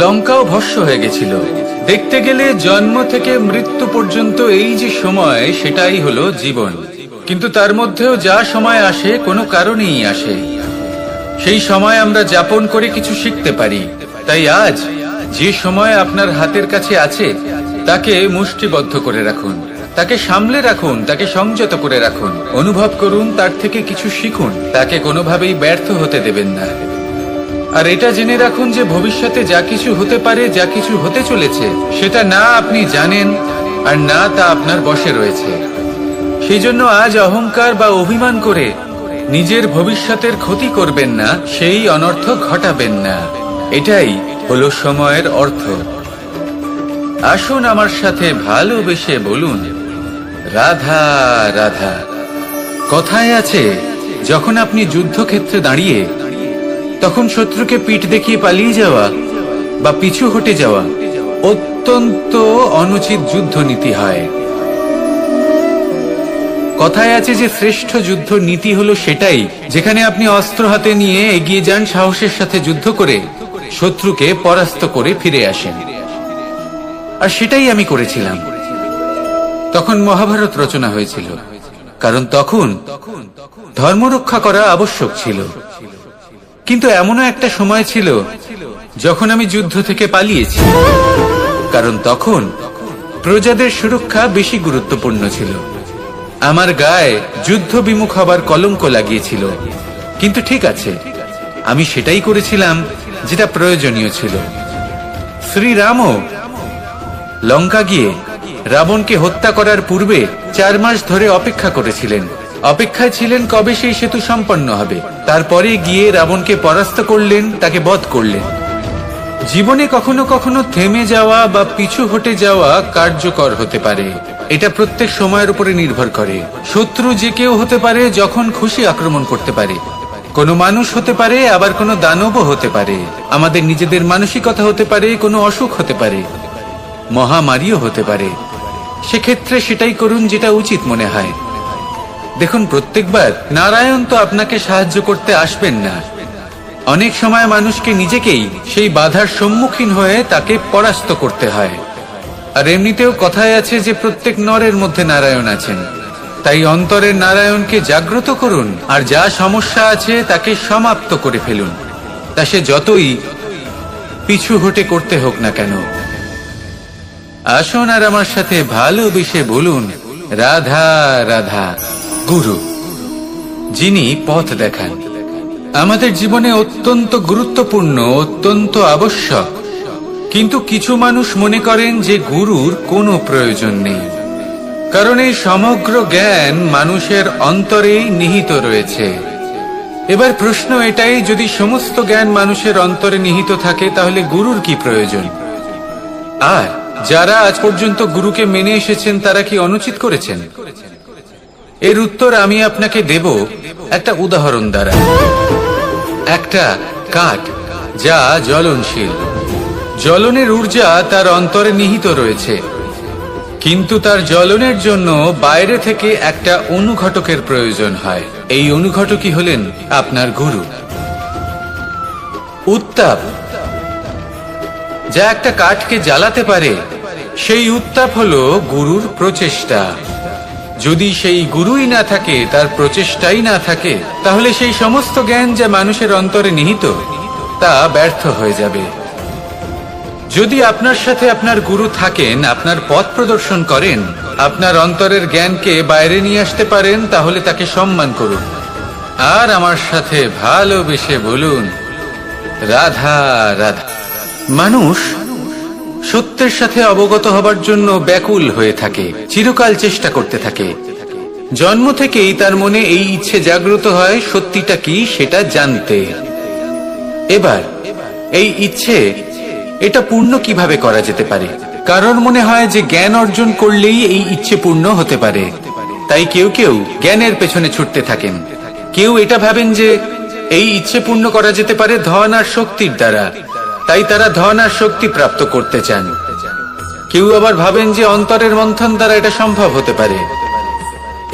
লঙ্কাও ভস্ম হয়ে গেছিল। দেখতে গেলে জন্ম থেকে মৃত্যু পর্যন্ত এই যে সময়, সেটাই হলো জীবন। কিন্তু তার মধ্যেও যা সময় আসে কোনো কারণেই আসে। সেই সময় আমরা যাপন করে কিছু শিখতে পারি। তাই আজ যে সময় আপনার হাতের কাছে আছে, তাকে মুষ্টিবদ্ধ করে রাখুন, তাকে সামলে রাখুন, তাকে সংযত করে রাখুন। অনুভব করুন, তার থেকে কিছু শিখুন, তাকে কোনোভাবেই ব্যর্থ হতে দেবেন না। আর এটা জেনে রাখুন যে ভবিষ্যতে যা কিছু হতে পারে, যা কিছু হতে চলেছে, সেটা না আপনি জানেন আর না তা আপনার বশে রয়েছে। সেই জন্য আজ অহংকার বা অভিমান করে নিজের ভবিষ্যতের ক্ষতি করবেন না, সেই অনর্থ ঘটাবেন না। এটাই হলো সময়ের অর্থ। আসুন আমার সাথে ভালোবেসে বলুন রাধা রাধা। কথায় আছে, যখন আপনি যুদ্ধক্ষেত্রে দাঁড়িয়ে, তখন শত্রুকে পিঠ দেখিয়ে পালিয়ে যাওয়া বা পিছু হটে যাওয়া অত্যন্ত অনুচিত যুদ্ধনীতি হয়। কথায় আছে যে শ্রেষ্ঠ যুদ্ধ নীতি হলো সেটাই যেখানে আপনি অস্ত্র হাতে নিয়ে এগিয়ে যান, সাহসের সাথে যুদ্ধ করে শত্রুকে পরাস্ত করে ফিরে আসেন। আর সেটাই আমি করেছিলাম। তখন মহাভারত রচনা হয়েছিল, কারণ তখন ধর্ম রক্ষা করা আবশ্যক ছিল। কিন্তু এমনও একটা সময় ছিল যখন আমি যুদ্ধ থেকে পালিয়েছি, কারণ তখন প্রজাদের সুরক্ষা বেশি গুরুত্বপূর্ণ ছিল। আমার গায়ে যুদ্ধ বিমুখ হবার কলঙ্ক লাগিয়েছিল, কিন্তু ঠিক আছে, আমি সেটাই করেছিলাম যেটা প্রয়োজনীয় ছিল। শ্রীরামও লঙ্কা গিয়ে রাবণকে হত্যা করার পূর্বে 4 মাস ধরে অপেক্ষা করেছিলেন। অপেক্ষায় ছিলেন কবে সেই সেতু সম্পন্ন হবে। তারপরে গিয়ে রাবণকে পরাস্ত করলেন, তাকে বধ করলেন। জীবনে কখনো কখনো থেমে যাওয়া বা পিছু হটে যাওয়া কার্যকর হতে পারে। এটা প্রত্যেক সময়ের উপরে নির্ভর করে। শত্রু যে কেউ হতে পারে, যখন খুশি আক্রমণ করতে পারে। কোনো মানুষ হতে পারে, আবার কোনো দানবও হতে পারে। আমাদের নিজেদের মানসিকতা হতে পারে, কোনো অসুখ হতে পারে, মহামারীও হতে পারে। সেক্ষেত্রে সেটাই করুন যেটা উচিত মনে হয়। দেখুন, প্রত্যেকবার নারায়ণ তো আপনাকে সাহায্য করতে আসবেন না। অনেক সময় মানুষকে নিজেকেই সেই বাধার সম্মুখীন হয়ে তাকে পরাস্ত করতে হয়। আর এমনিতেও কথায় আছে যে প্রত্যেক নরের মধ্যে নারায়ণ আছেন। তাই অন্তরের নারায়ণকে জাগ্রত করুন, আর যা সমস্যা আছে তাকে সমাপ্ত করে ফেলুন, তা সে যতই পিছু হটে করতে হোক না কেন। আসুন আর আমার সাথে ভালোবেসে বলুন, রাধা রাধা। গুরু, যিনি পথ দেখান, আমাদের জীবনে অত্যন্ত গুরুত্বপূর্ণ, অত্যন্ত আবশ্যক। কিন্তু কিছু মানুষ মনে করেন যে গুরুর কোনো প্রয়োজন নেই, কারণ এই সমগ্র জ্ঞান মানুষের অন্তরেই নিহিত রয়েছে। এবার প্রশ্ন এটাই, যদি সমস্ত জ্ঞান মানুষের অন্তরে নিহিত থাকে, তাহলে গুরুর কি প্রয়োজন? আর যারা আজ পর্যন্ত গুরুকে মেনে এসেছেন, তারা কি অনুচিত করেছেন? এর উত্তর আমি আপনাকে দেব একটা উদাহরণ দ্বারা। একটা কাঠ যা জ্বলনশীল, জ্বলনের ঊর্জা তার অন্তরে নিহিত রয়েছে, কিন্তু তার জ্বলনের জন্য বাইরে থেকে একটা অনুঘটকের প্রয়োজন হয়। এই অনুঘটকই হলেন আপনার গুরু। উত্তাপ যা একটা কাঠকে জ্বালাতে পারে, সেই উত্তাপ হলো গুরুর প্রচেষ্টা। যদি সেই গুরুই না থাকে, তার প্রচেষ্টাই না থাকে, তাহলে সেই সমস্ত জ্ঞান যা মানুষের অন্তরে নিহিত, তা ব্যর্থ হয়ে যাবে। যদি আপনার সাথে আপনার গুরু থাকেন, আপনার পথ প্রদর্শন করেন, আপনার অন্তরের জ্ঞানকে বাইরে নিয়ে আসতে পারেন, তাহলে তাকে সম্মান করুন। আর আমার সাথে ভালোবেসে বলুন, রাধা রাধা। মানুষ সত্যের সাথে অবগত হবার জন্য ব্যাকুল হয়ে থাকে, চিরকাল চেষ্টা করতে থাকে। জন্ম থেকেই তার মনে এই ইচ্ছে জাগ্রত হয় সত্যিটা কি সেটা জানতে। এবার এই ইচ্ছে, এটা পূর্ণ কিভাবে করা যেতে পারে? কারণ মনে হয় যে জ্ঞান অর্জন করলেই এই ইচ্ছে পূর্ণ হতে পারে। তাই কেউ কেউ জ্ঞানের পেছনে ছুটতে থাকেন। কেউ এটা ভাবেন যে এই ইচ্ছে পূর্ণ করা যেতে পারে ধন আর শক্তির দ্বারা, তাই তারা ধন আর শক্তি প্রাপ্ত করতে চান। কেউ আবার ভাবেন যে অন্তরের মন্থন দ্বারা এটা সম্ভব হতে পারে।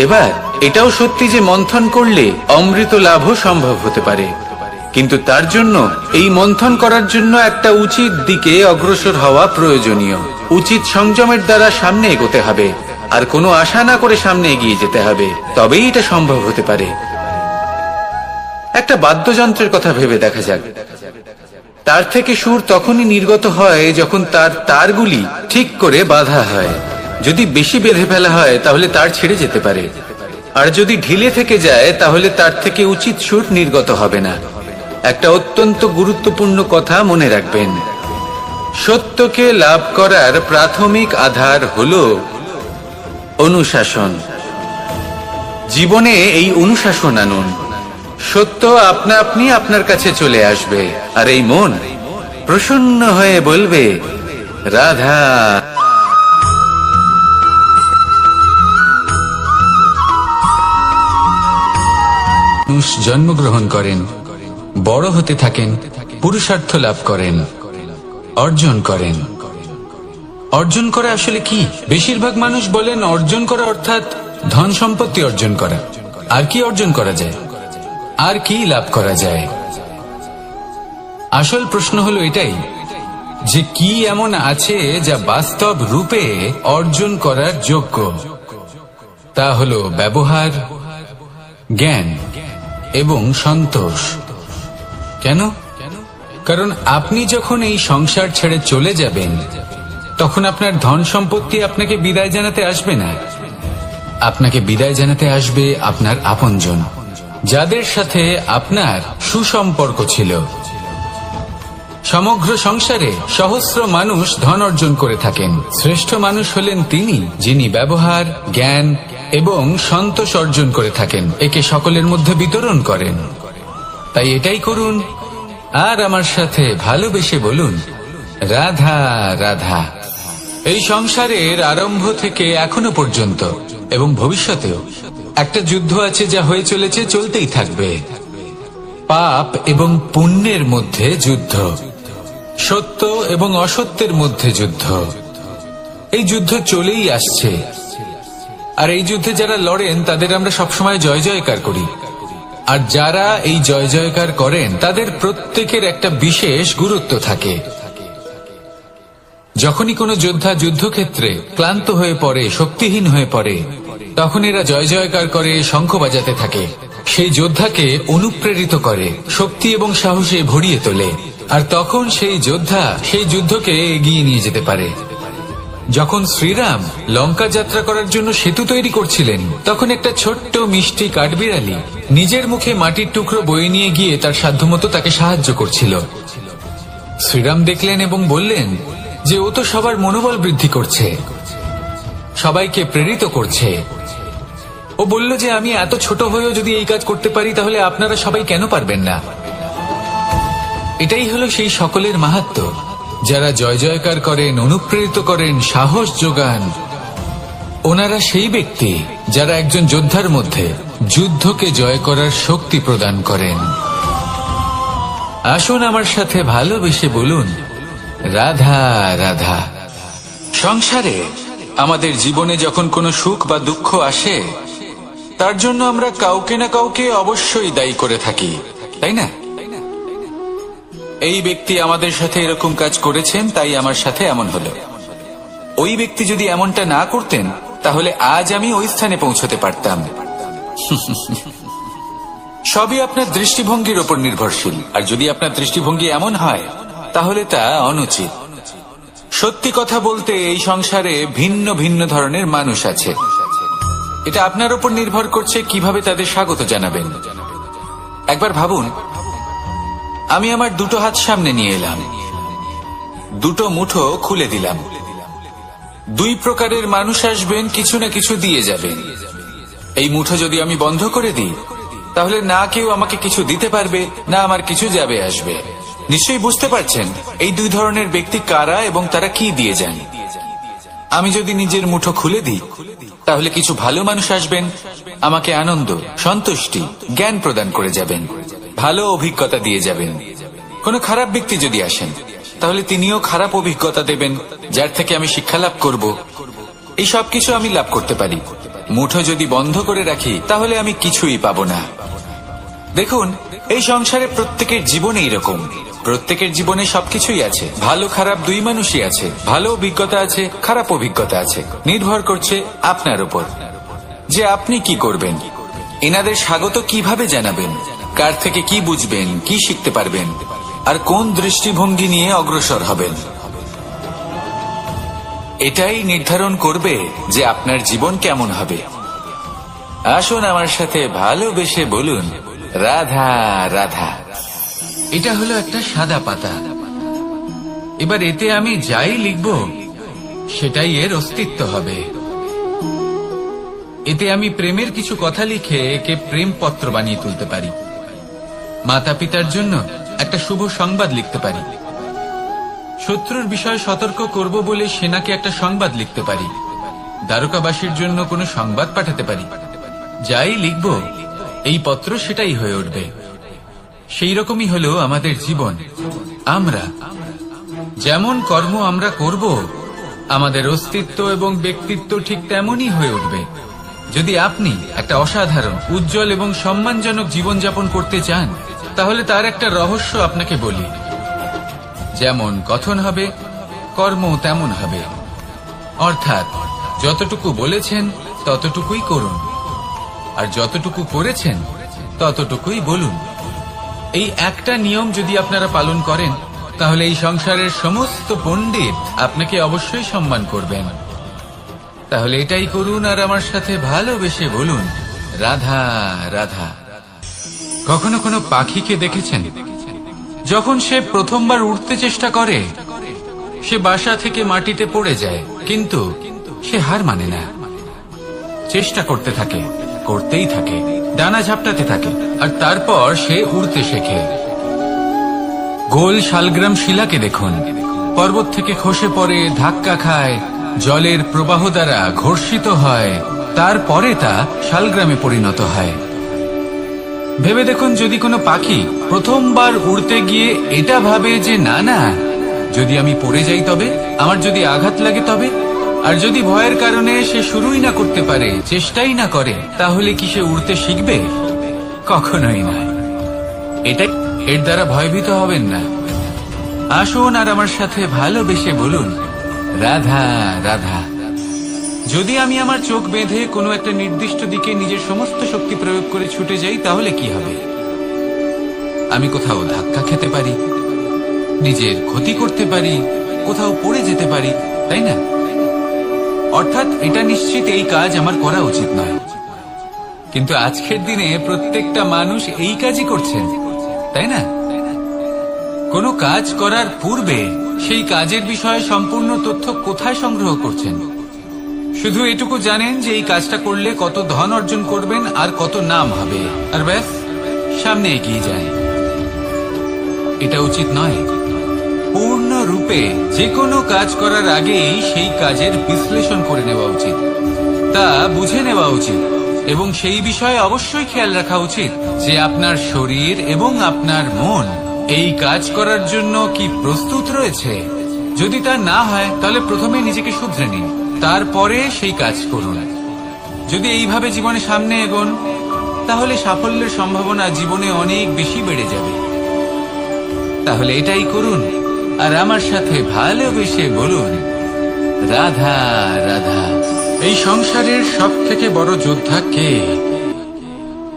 এবার এটাও সত্যি যে মন্থন করলে অমৃত লাভও সম্ভব হতে পারে, কিন্তু তার জন্য এই মন্থন করার জন্য একটা উচিত দিকে অগ্রসর হওয়া প্রয়োজনীয়। উচিত সংযমের দ্বারা সামনে এগোতে হবে, আর কোনো আশা না করে সামনে এগিয়ে যেতে হবে, তবেই এটা সম্ভব হতে পারে। একটা বাদ্যযন্ত্রের কথা ভেবে দেখা যাক। তার থেকে সুর তখনই নির্গত হয় যখন তার তারগুলি ঠিক করে বাঁধা হয়। যদি বেশি বেঁধে ফেলা হয়, তাহলে তার ছিঁড়ে যেতে পারে, আর যদি ঢিলে থেকে যায়, তাহলে তার থেকে উচিত সুর নির্গত হবে না। একটা অত্যন্ত গুরুত্বপূর্ণ কথা মনে রাখবেন, সত্যকে লাভ করার প্রাথমিক আধার হলো অনুশাসন। জীবনে এই অনুশাসন আনুন, সত্য আপনা আপনি আপনার কাছে চলে আসবে, আর এই মন প্রসন্ন হয়ে বলবে, রাধা। মানুষ জন্মগ্রহণ করেন, বড় হতে থাকেন, পুরুষার্থ লাভ করেন, অর্জন করেন। অর্জন করা আসলে কি? বেশিরভাগ মানুষ বলেন অর্জন করা অর্থাৎ ধন সম্পত্তি অর্জন করা। আর কি অর্জন করা যায়? আর কি লাভ করা যায়? আসল প্রশ্ন হলো এটাই যে কি এমন আছে যা বাস্তব রূপে অর্জন করার যোগ্য। তা হলো ব্যবহার, জ্ঞান এবং সন্তোষ। কেন? কারণ আপনি যখন এই সংসার ছেড়ে চলে যাবেন, তখন আপনার ধন সম্পত্তি আপনাকে বিদায় জানাতে আসবে না। আপনাকে বিদায় জানাতে আসবে আপনার আপনজন, যাদের সাথে আপনার সুসম্পর্ক ছিল। সমগ্র সংসারে সহস্র মানুষ ধন অর্জন করে থাকেন। শ্রেষ্ঠ মানুষ হলেন তিনি, যিনি ব্যবহার, জ্ঞান এবং সন্তোষ অর্জন করে থাকেন, একে সকলের মধ্যে বিতরণ করেন। তাই এটাই করুন, আর আমার সাথে ভালোবেসে বলুন, রাধা রাধা। এই সংসারের আরম্ভ থেকে এখনো পর্যন্ত এবং ভবিষ্যতেও একটা যুদ্ধ আছে, যা হয়ে চলেছে, চলতেই থাকবে। পাপ এবং পুণ্যের মধ্যে যুদ্ধ, সত্য এবং অসত্যের মধ্যে যুদ্ধ। এই যুদ্ধ চলেই আসছে, আর এই যুদ্ধে যারা লড়েন তাদের আমরা সবসময় জয় জয়কার করি। আর যারা এই জয় জয়কার করেন তাদের প্রত্যেকের একটা বিশেষ গুরুত্ব থাকে। যখনই কোনো যোদ্ধা যুদ্ধক্ষেত্রে ক্লান্ত হয়ে পড়ে, শক্তিহীন হয়ে পড়ে, তখন এরা জয় জয়কার করে, শঙ্খ বাজাতে থাকে, সেই যোদ্ধাকে অনুপ্রেরিত করে, শক্তি এবং সাহসে ভরিয়ে তোলে। আর তখন সেই যোদ্ধা সেই যুদ্ধকে এগিয়ে নিয়ে যেতে পারে। যখন শ্রীরাম লঙ্কা যাত্রা করার জন্য সেতু তৈরি করছিলেন, তখন একটা ছোট্ট মিষ্টি কাঠবিড়ালি নিজের মুখে মাটির টুকরো বয়ে নিয়ে গিয়ে তার সাধ্যমতো তাকে সাহায্য করছিল। শ্রীরাম দেখলেন এবং বললেন যে ও তো সবার মনোবল বৃদ্ধি করছে, সবাইকে প্রেরিত করছে। ও বলল যে আমি এত ছোট হয়েও যদি এই কাজ করতে পারি, তাহলে আপনারা সবাই কেন পারবেন না? এটাই হলো সেই সকলের মাহাত্ম্য, যারা জয় জয়কার করেন, অনুপ্রেরিত করেন, সাহস যোগান। ওনারা সেই ব্যক্তি যারা একজন যোদ্ধার মধ্যে যুদ্ধকে জয় করার শক্তি প্রদান করেন। আসুন আমার সাথে ভালোবেসে বলুন, রাধা রাধা। সংসারে আমাদের জীবনে যখন কোনো সুখ বা দুঃখ আসে, তার জন্য আমরা কাউকে না কাউকে অবশ্যই দায়ী করে থাকি, তাই না? এই ব্যক্তি আমাদের সাথে এরকম কাজ করেছেন, তাই আমার সাথে এমন হলো। ওই ব্যক্তি যদি এমনটা না করতেন, তাহলে আজ আমি ওই স্থানে পৌঁছতে পারতাম। সবই আপনার দৃষ্টিভঙ্গির ওপর নির্ভরশীল, আর যদি আপনার দৃষ্টিভঙ্গি এমন হয়, তাহলে তা অনুচিত। সত্যি কথা বলতে, এই সংসারে ভিন্ন ভিন্ন ধরনের মানুষ আছে। এটা আপনার উপর নির্ভর করছে কিভাবে তাদের স্বাগত জানাবেন। একবার ভাবুন, আমি আমার দুটো হাত সামনে নিয়ে এলাম, দুটো মুঠো খুলে দিলাম। দুই প্রকারের মানুষ আসবেন, কিছু না কিছু দিয়ে যাবেন। এই মুঠো যদি আমি বন্ধ করে দিই, তাহলে না কেউ আমাকে কিছু দিতে পারবে, না আমার কিছু যাবে আসবে। নিশ্চয়ই বুঝতে পারছেন এই দুই ধরনের ব্যক্তি কারা এবং তারা কি দিয়ে যান। আমি যদি নিজের মুঠো খুলে দিই, তাহলে কিছু ভালো মানুষ আসবেন, আমাকে আনন্দ, সন্তুষ্টি, জ্ঞান প্রদান করে যাবেন, ভালো অভিজ্ঞতা দিয়ে যাবেন। কোনো খারাপ ব্যক্তি যদি আসেন, তাহলে তিনিও খারাপ অভিজ্ঞতা দেবেন, যার থেকে আমি শিক্ষা লাভ করব। এই সব কিছু আমি লাভ করতে পারি। মুঠো যদি বন্ধ করে রাখি, তাহলে আমি কিছুই পাবো না। দেখুন, এই সংসারে প্রত্যেকের জীবনে এরকম, প্রত্যেকের জীবনে সবকিছুই আছে, ভালো খারাপ দুই মানুষই আছে, ভালো অভিজ্ঞতা আছে, খারাপ অভিজ্ঞতা আছে। নির্ভর করছে আপনার উপর যে আপনি কি করবেন, এনাদের স্বাগত কিভাবে জানাবেন, কার থেকে কি বুঝবেন, কি শিখতে পারবেন, আর কোন দৃষ্টিভঙ্গি নিয়ে অগ্রসর হবেন। এটাই নির্ধারণ করবে যে আপনার জীবন কেমন হবে। আসুন আমার সাথে ভালোবেসে বলুন, রাধা রাধা। এটা হলো একটা সাদা পাতা। এবার এতে আমি যাই লিখব, সেটাই এর অস্তিত্ব হবে। এতে আমি প্রেমের কিছু কথা লিখে একে প্রেম পত্র বানিয়ে তুলতে পারি। মাতা পিতার জন্য একটা শুভ সংবাদ লিখতে পারি। শত্রুর বিষয়ে সতর্ক করব বলে সেনাকে একটা সংবাদ লিখতে পারি। দ্বারকাবাসীর জন্য কোনো সংবাদ পাঠাতে পারি। যাই লিখব, এই পত্র সেটাই হয়ে উঠবে। সেই রকমই হলো আমাদের জীবন। আমরা যেমন কর্ম আমরা করব, আমাদের অস্তিত্ব এবং ব্যক্তিত্ব ঠিক তেমনই হয়ে উঠবে। যদি আপনি একটা অসাধারণ, উজ্জ্বল এবং সম্মানজনক জীবনযাপন করতে চান, তাহলে তার একটা রহস্য আপনাকে বলি। যেমন কথন হবে, কর্ম তেমন হবে। অর্থাৎ যতটুকু বলেছেন ততটুকুই করুন, আর যতটুকু করেছেন ততটুকুই বলুন। এই একটা নিয়ম যদি আপনারা পালন করেন, তাহলে এই সংসারের সমস্ত পণ্ডিত আপনাকে অবশ্যই সম্মান করবেন। তাহলে এটাই করুন আর আমার সাথে ভালোবেসে বলুন, রাধা রাধা। কখনো কোনো পাখিকে দেখেছেন? যখন সে প্রথমবার উঠতে চেষ্টা করে, সে বাসা থেকে মাটিতে পড়ে যায়, কিন্তু সে হার মানে না, চেষ্টা করতে থাকে, করতেই থাকে, ডানা ঝাপটাতে থাকে, আর তারপর সে উড়তে শেখে। গোল শালগ্রাম শিলাকে দেখুন, পর্বত থেকে খসে পড়ে, ধাক্কা খায়, জলের প্রবাহ দ্বারা ঘর্ষিত হয়, তারপরে তা শালগ্রামে পরিণত হয়। ভেবে দেখুন, যদি কোনো পাখি প্রথমবার উড়তে গিয়ে এটা ভাবে যে না না, যদি আমি পড়ে যাই তবে, আমার যদি আঘাত লাগে তবে, আর যদি ভয়ের কারণে সে শুরুই না করতে পারে, চেষ্টাই না করে, তাহলে কি সে উড়তে শিখবে? কখনোই না। এর দ্বারা ভয়ভীত হবেন না। আসুন আর আমার সাথে ভালোবেসে বলুন, রাধা রাধা। যদি আমি আমার চোখ বেঁধে কোনো একটা নির্দিষ্ট দিকে নিজের সমস্ত শক্তি প্রয়োগ করে ছুটে যাই, তাহলে কি হবে? আমি কোথাও ধাক্কা খেতে পারি, নিজের ক্ষতি করতে পারি, কোথাও পড়ে যেতে পারি, তাই না? অর্থাৎ এটা নিশ্চিত এই কাজ আমার করা উচিত নয়। কিন্তু আজকের দিনে প্রত্যেকটা মানুষ এই কাজই করছেন, তাই না? কোনো কাজ করার পূর্বে সেই কাজের বিষয়ে সম্পূর্ণ তথ্য কোথায় সংগ্রহ করছেন? শুধু এটুকু জানেন যে এই কাজটা করলে কত ধন অর্জন করবেন আর কত নাম হবে, আর ব্যাস সামনে এগিয়ে যায়। এটা উচিত নয়। পূর্ণরূপে যে কোনো কাজ করার আগেই সেই কাজের বিশ্লেষণ করে নেওয়া উচিত, তা বুঝে নেওয়া উচিত, এবং সেই বিষয়ে অবশ্যই খেয়াল রাখা উচিত যে আপনার শরীর এবং আপনার মন এই কাজ করার জন্য কি প্রস্তুত রয়েছে। যদি তা না হয়, তাহলে প্রথমে নিজেকে শুধরে নিন, তারপরে সেই কাজ করুন। যদি এইভাবে জীবনে সামনে এগোন, তাহলে সাফল্যের সম্ভাবনা জীবনে অনেক বেশি বেড়ে যাবে। তাহলে এটাই করুন আর আমার সাথে ভালোবেসে বলুন, রাধা রাধা। এই সংসারের সব থেকে বড় যোদ্ধা কে?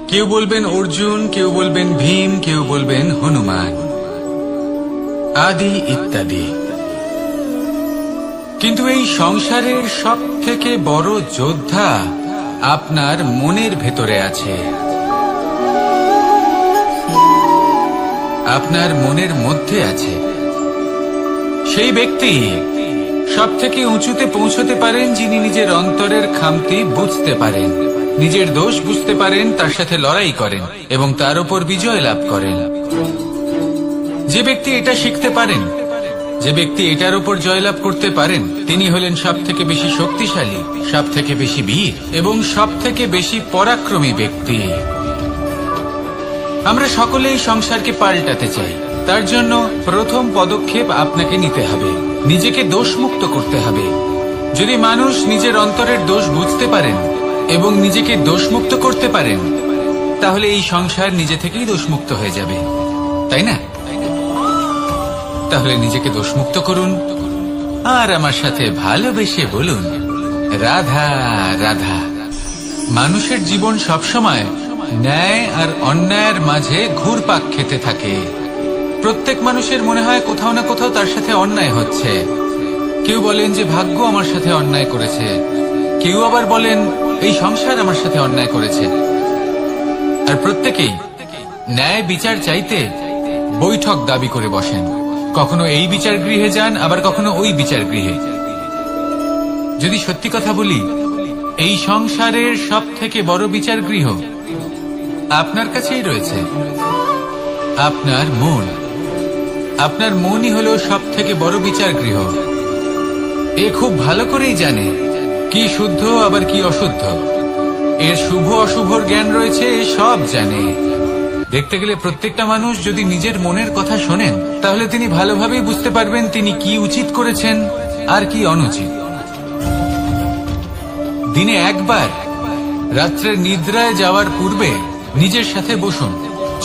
কেউ বলবেন অর্জুন, কেউ বলবেন ভীম, কেউ বলবেন হনুমান, আদি ইত্যাদি। কিন্তু এই সংসারের সব থেকে বড় যোদ্ধা আপনার মনের ভেতরে আছে, আপনার মনের মধ্যে আছে। সেই ব্যক্তি সব থেকে উঁচুতে পৌঁছতে পারেন যিনি নিজের অন্তরের খামতি বুঝতে পারেন, নিজের দোষ বুঝতে পারেন, তার সাথে লড়াই করেন এবং তার উপর বিজয় লাভ করেন। যে ব্যক্তি এটা শিখতে পারেন, যে ব্যক্তি এটার উপর জয়লাভ করতে পারেন, তিনি হলেন সব থেকে বেশি শক্তিশালী, সব থেকে বেশি বীর এবং সব থেকে বেশি পরাক্রমী ব্যক্তি। আমরা সকলেই সংসারকে পাল্টাতে চাই। তার জন্য প্রথম পদক্ষেপ আপনাকে নিতে হবে, নিজেকে দোষমুক্ত করতে হবে। যদি মানুষ নিজের অন্তরের দোষ বুঝতে পারেন এবং নিজেকে দোষমুক্ত করতে পারেন, তাহলে এই সংসার নিজে থেকেই দোষমুক্ত হয়ে যাবে, তাই না? তাহলে নিজেকে দোষমুক্ত করুন আর আমার সাথে ভালোবেসে বলুন, রাধা রাধা। মানুষের জীবন সবসময় ন্যায় আর অন্যায়ের মাঝে ঘুরপাক খেতে থাকে। প্রত্যেক মানুষের মনে হয় কোথাও না কোথাও তার সাথে অন্যায় হচ্ছে। কেউ বলেন যে ভাগ্য আমার সাথে অন্যায় করেছে, কেউ আবার বলেন এই সংসার আমার সাথে অন্যায় করেছে। আর প্রত্যেকেই ন্যায় বিচার চাইতে বৈঠক দাবি করে বসেন। কখনো এই বিচার গৃহে যান, আবার কখনো ওই বিচার গৃহে। যদি সত্যি কথা বলি, এই সংসারের সব থেকে বড় বিচার গৃহ আপনার কাছেই রয়েছে, আপনার মন। আপনার মনই হলো সব থেকে বড় বিচার গৃহ। এ খুব ভালো করেই জানে কি শুদ্ধ আবার কি অশুদ্ধ, এর শুভ অশুভর জ্ঞান রয়েছে, সব জানে। দেখতে গেলে প্রত্যেকটা মানুষ যদি নিজের মনের কথা শোনেন, তাহলে তিনি ভালোভাবেই বুঝতে পারবেন তিনি কি উচিত করেছেন আর কি অনুচিত। দিনে একবার রাত্রের নিদ্রায় যাওয়ার পূর্বে নিজের সাথে বসুন,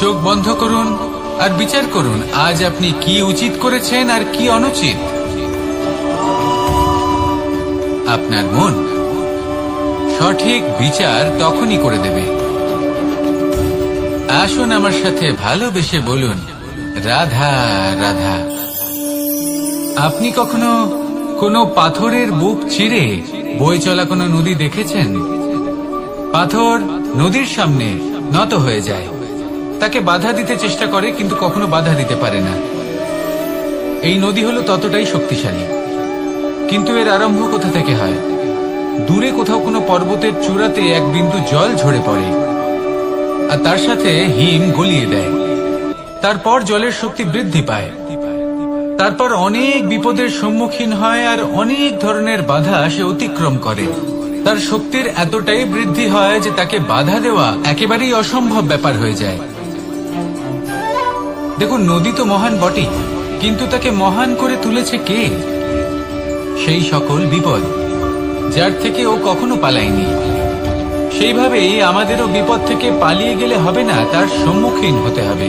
চোখ বন্ধ করুন আর বিচার করুন আজ আপনি কি উচিত করেছেন আর কি অনুচিত। আপনার মন সঠিক বিচার তখনই করে দেবে। আসুন আমার সাথে ভালোবেসে বলুন, রাধা রাধা। আপনি কখনো কোনো পাথরের বুক চিরে বয়ে চলা কোনো নদী দেখেছেন? পাথর নদীর সামনে নত হয়ে যায়, তাকে বাধা দিতে চেষ্টা করে কিন্তু কখনো বাধা দিতে পারে না। এই নদী হলো ততটাই শক্তিশালী, কিন্তু এর আরম্ভ কোথা থেকে হয়? দূরে কোথাও কোনো পর্বতের চূড়াতে এক বিন্দু জল ঝরে পড়ে আর তার সাথে হিম গলিয়ে দেয়। তারপর জলের শক্তি বৃদ্ধি পায়, তারপর অনেক বিপদের সম্মুখীন হয় আর অনেক ধরনের বাধা সে অতিক্রম করে। তার শক্তির এতটাই বৃদ্ধি হয় যে তাকে বাধা দেওয়া একেবারেই অসম্ভব ব্যাপার হয়ে যায়। দেখুন, নদী তো মহান বটেই, কিন্তু তাকে মহান করে তুলেছে কে? সেই সকল বিপদ যার থেকে ও কখনো পালায়নি। সেইভাবেই আমাদেরও বিপদ থেকে পালিয়ে গেলে হবে না, তার সম্মুখীন হতে হবে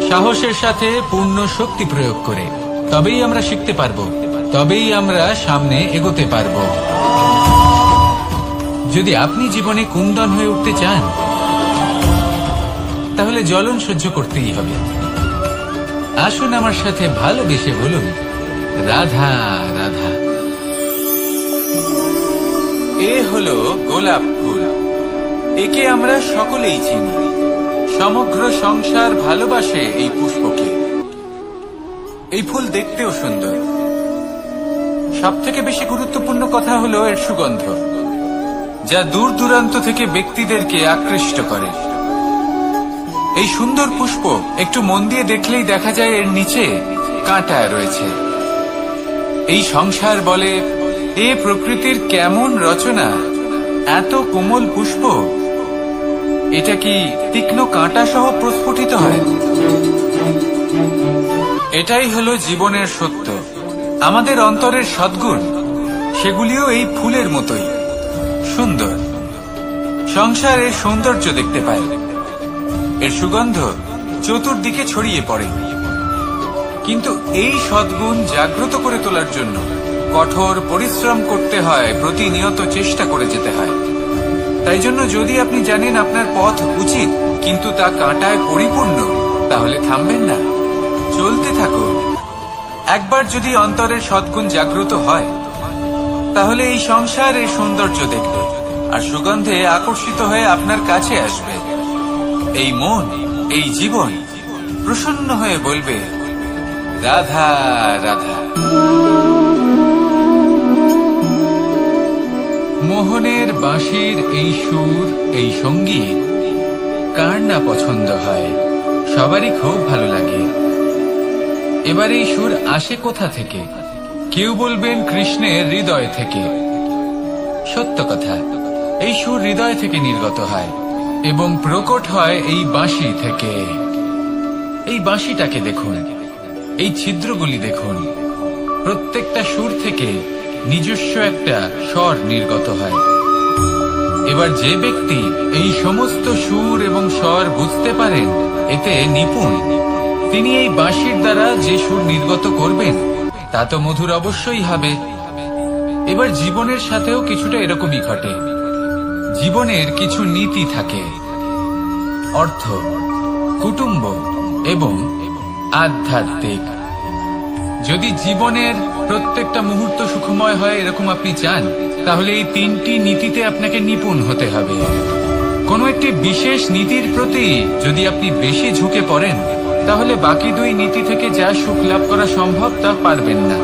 সাহসের সাথে, পূর্ণ শক্তি প্রয়োগ করে। তবেই আমরা শিখতে পারবো, তবেই আমরা সামনে এগোতে পারবো। যদি আপনি জীবনে কুন্দন হয়ে উঠতে চান, তাহলে জ্বলন সহ্য করতেই হবে। আসুন আমার সাথে ভালোবেসে বলুন, রাধা রাধা। এ হলো গোলাপ ফুল, একে আমরা সকলেই চিনি। সমগ্র সংসার ভালোবাসে এই পুষ্পকে। এই ফুল দেখতেও সুন্দর। সবথেকে বেশি গুরুত্বপূর্ণ কথা হলো এর সুগন্ধ, যা দূর দূরান্ত থেকে ব্যক্তিদেরকে আকৃষ্ট করে। এই সুন্দর পুষ্প একটু মন দিয়ে দেখলেই দেখা যায় এর নিচে কাঁটা রয়েছে। এই সংসার বলে, এ প্রকৃতির কেমন রচনা, এত কোমল পুষ্প, এটা কি তীক্ষ্ণ কাঁটা সহ প্রস্ফুটিত হয়? এটাই হলো জীবনের সত্য। আমাদের অন্তরের সদ্গুণ, সেগুলিও এই ফুলের মতোই সুন্দর। সংসারের সৌন্দর্য দেখতে পায়, এর সুগন্ধ চতুর্দিকে ছড়িয়ে পড়ে। কিন্তু এই সদ্গুণ জাগ্রত করে তোলার জন্য কঠোর পরিশ্রম করতে হয়, প্রতিনিয়ত চেষ্টা করে যেতে হয়। তাই জন্য যদি আপনি জানেন আপনার পথ উচিত কিন্তু তা কাঁটায় পরিপূর্ণ, তাহলে থামবেন না, চলতে থাকুন। একবার যদি অন্তরের সদ্গুণ জাগ্রত হয়, তাহলে এই সংসারের সৌন্দর্য দেখবে আর সুগন্ধে আকর্ষিত হয়ে আপনার কাছে আসবে। এই মন, এই জীবন প্রসন্ন হয়ে বলবে, রাধা রাধা। মোহনের বাঁশির এই সুর, এই সঙ্গীত কার না পছন্দ হয়? সবারই খুব ভালো লাগে। এবার এই সুর আসে কোথা থেকে? কেউ বলবেন কৃষ্ণের হৃদয় থেকে। সত্য কথা, এই সুর হৃদয় থেকে নির্গত হয় এবং প্রকট হয় এই বাঁশি থেকে। এই বাঁশিটাকে দেখুন, এই ছিদ্রগুলি দেখুন, প্রত্যেকটা সুর থেকে নিজস্ব একটা স্বর নির্গত হয়। এবার যে ব্যক্তি এই সমস্ত সুর এবং স্বর বুঝতে পারেন, এতে নিপুণ, তিনি এই বাঁশির দ্বারা যে সুর নির্গত করবেন তা তো মধুর অবশ্যই হবে। এবার জীবনের সাথেও কিছুটা এরকমই ঘটে। জীবনের কিছু নীতি থাকে, অর্থ, কুটুম্ব এবং আধ্যাত্মিক। যদি জীবনের প্রত্যেকটা মুহূর্ত সুখময় হয় এরকম আপনি চান, তাহলে এই তিনটি নীতিতে আপনাকে নিপুণ হতে হবে। কোনো একটি বিশেষ নীতির প্রতি যদি আপনি বেশি ঝুঁকে পড়েন, তাহলে বাকি দুই নীতি থেকে যা সুখ লাভ করা সম্ভব তা পারবেন না।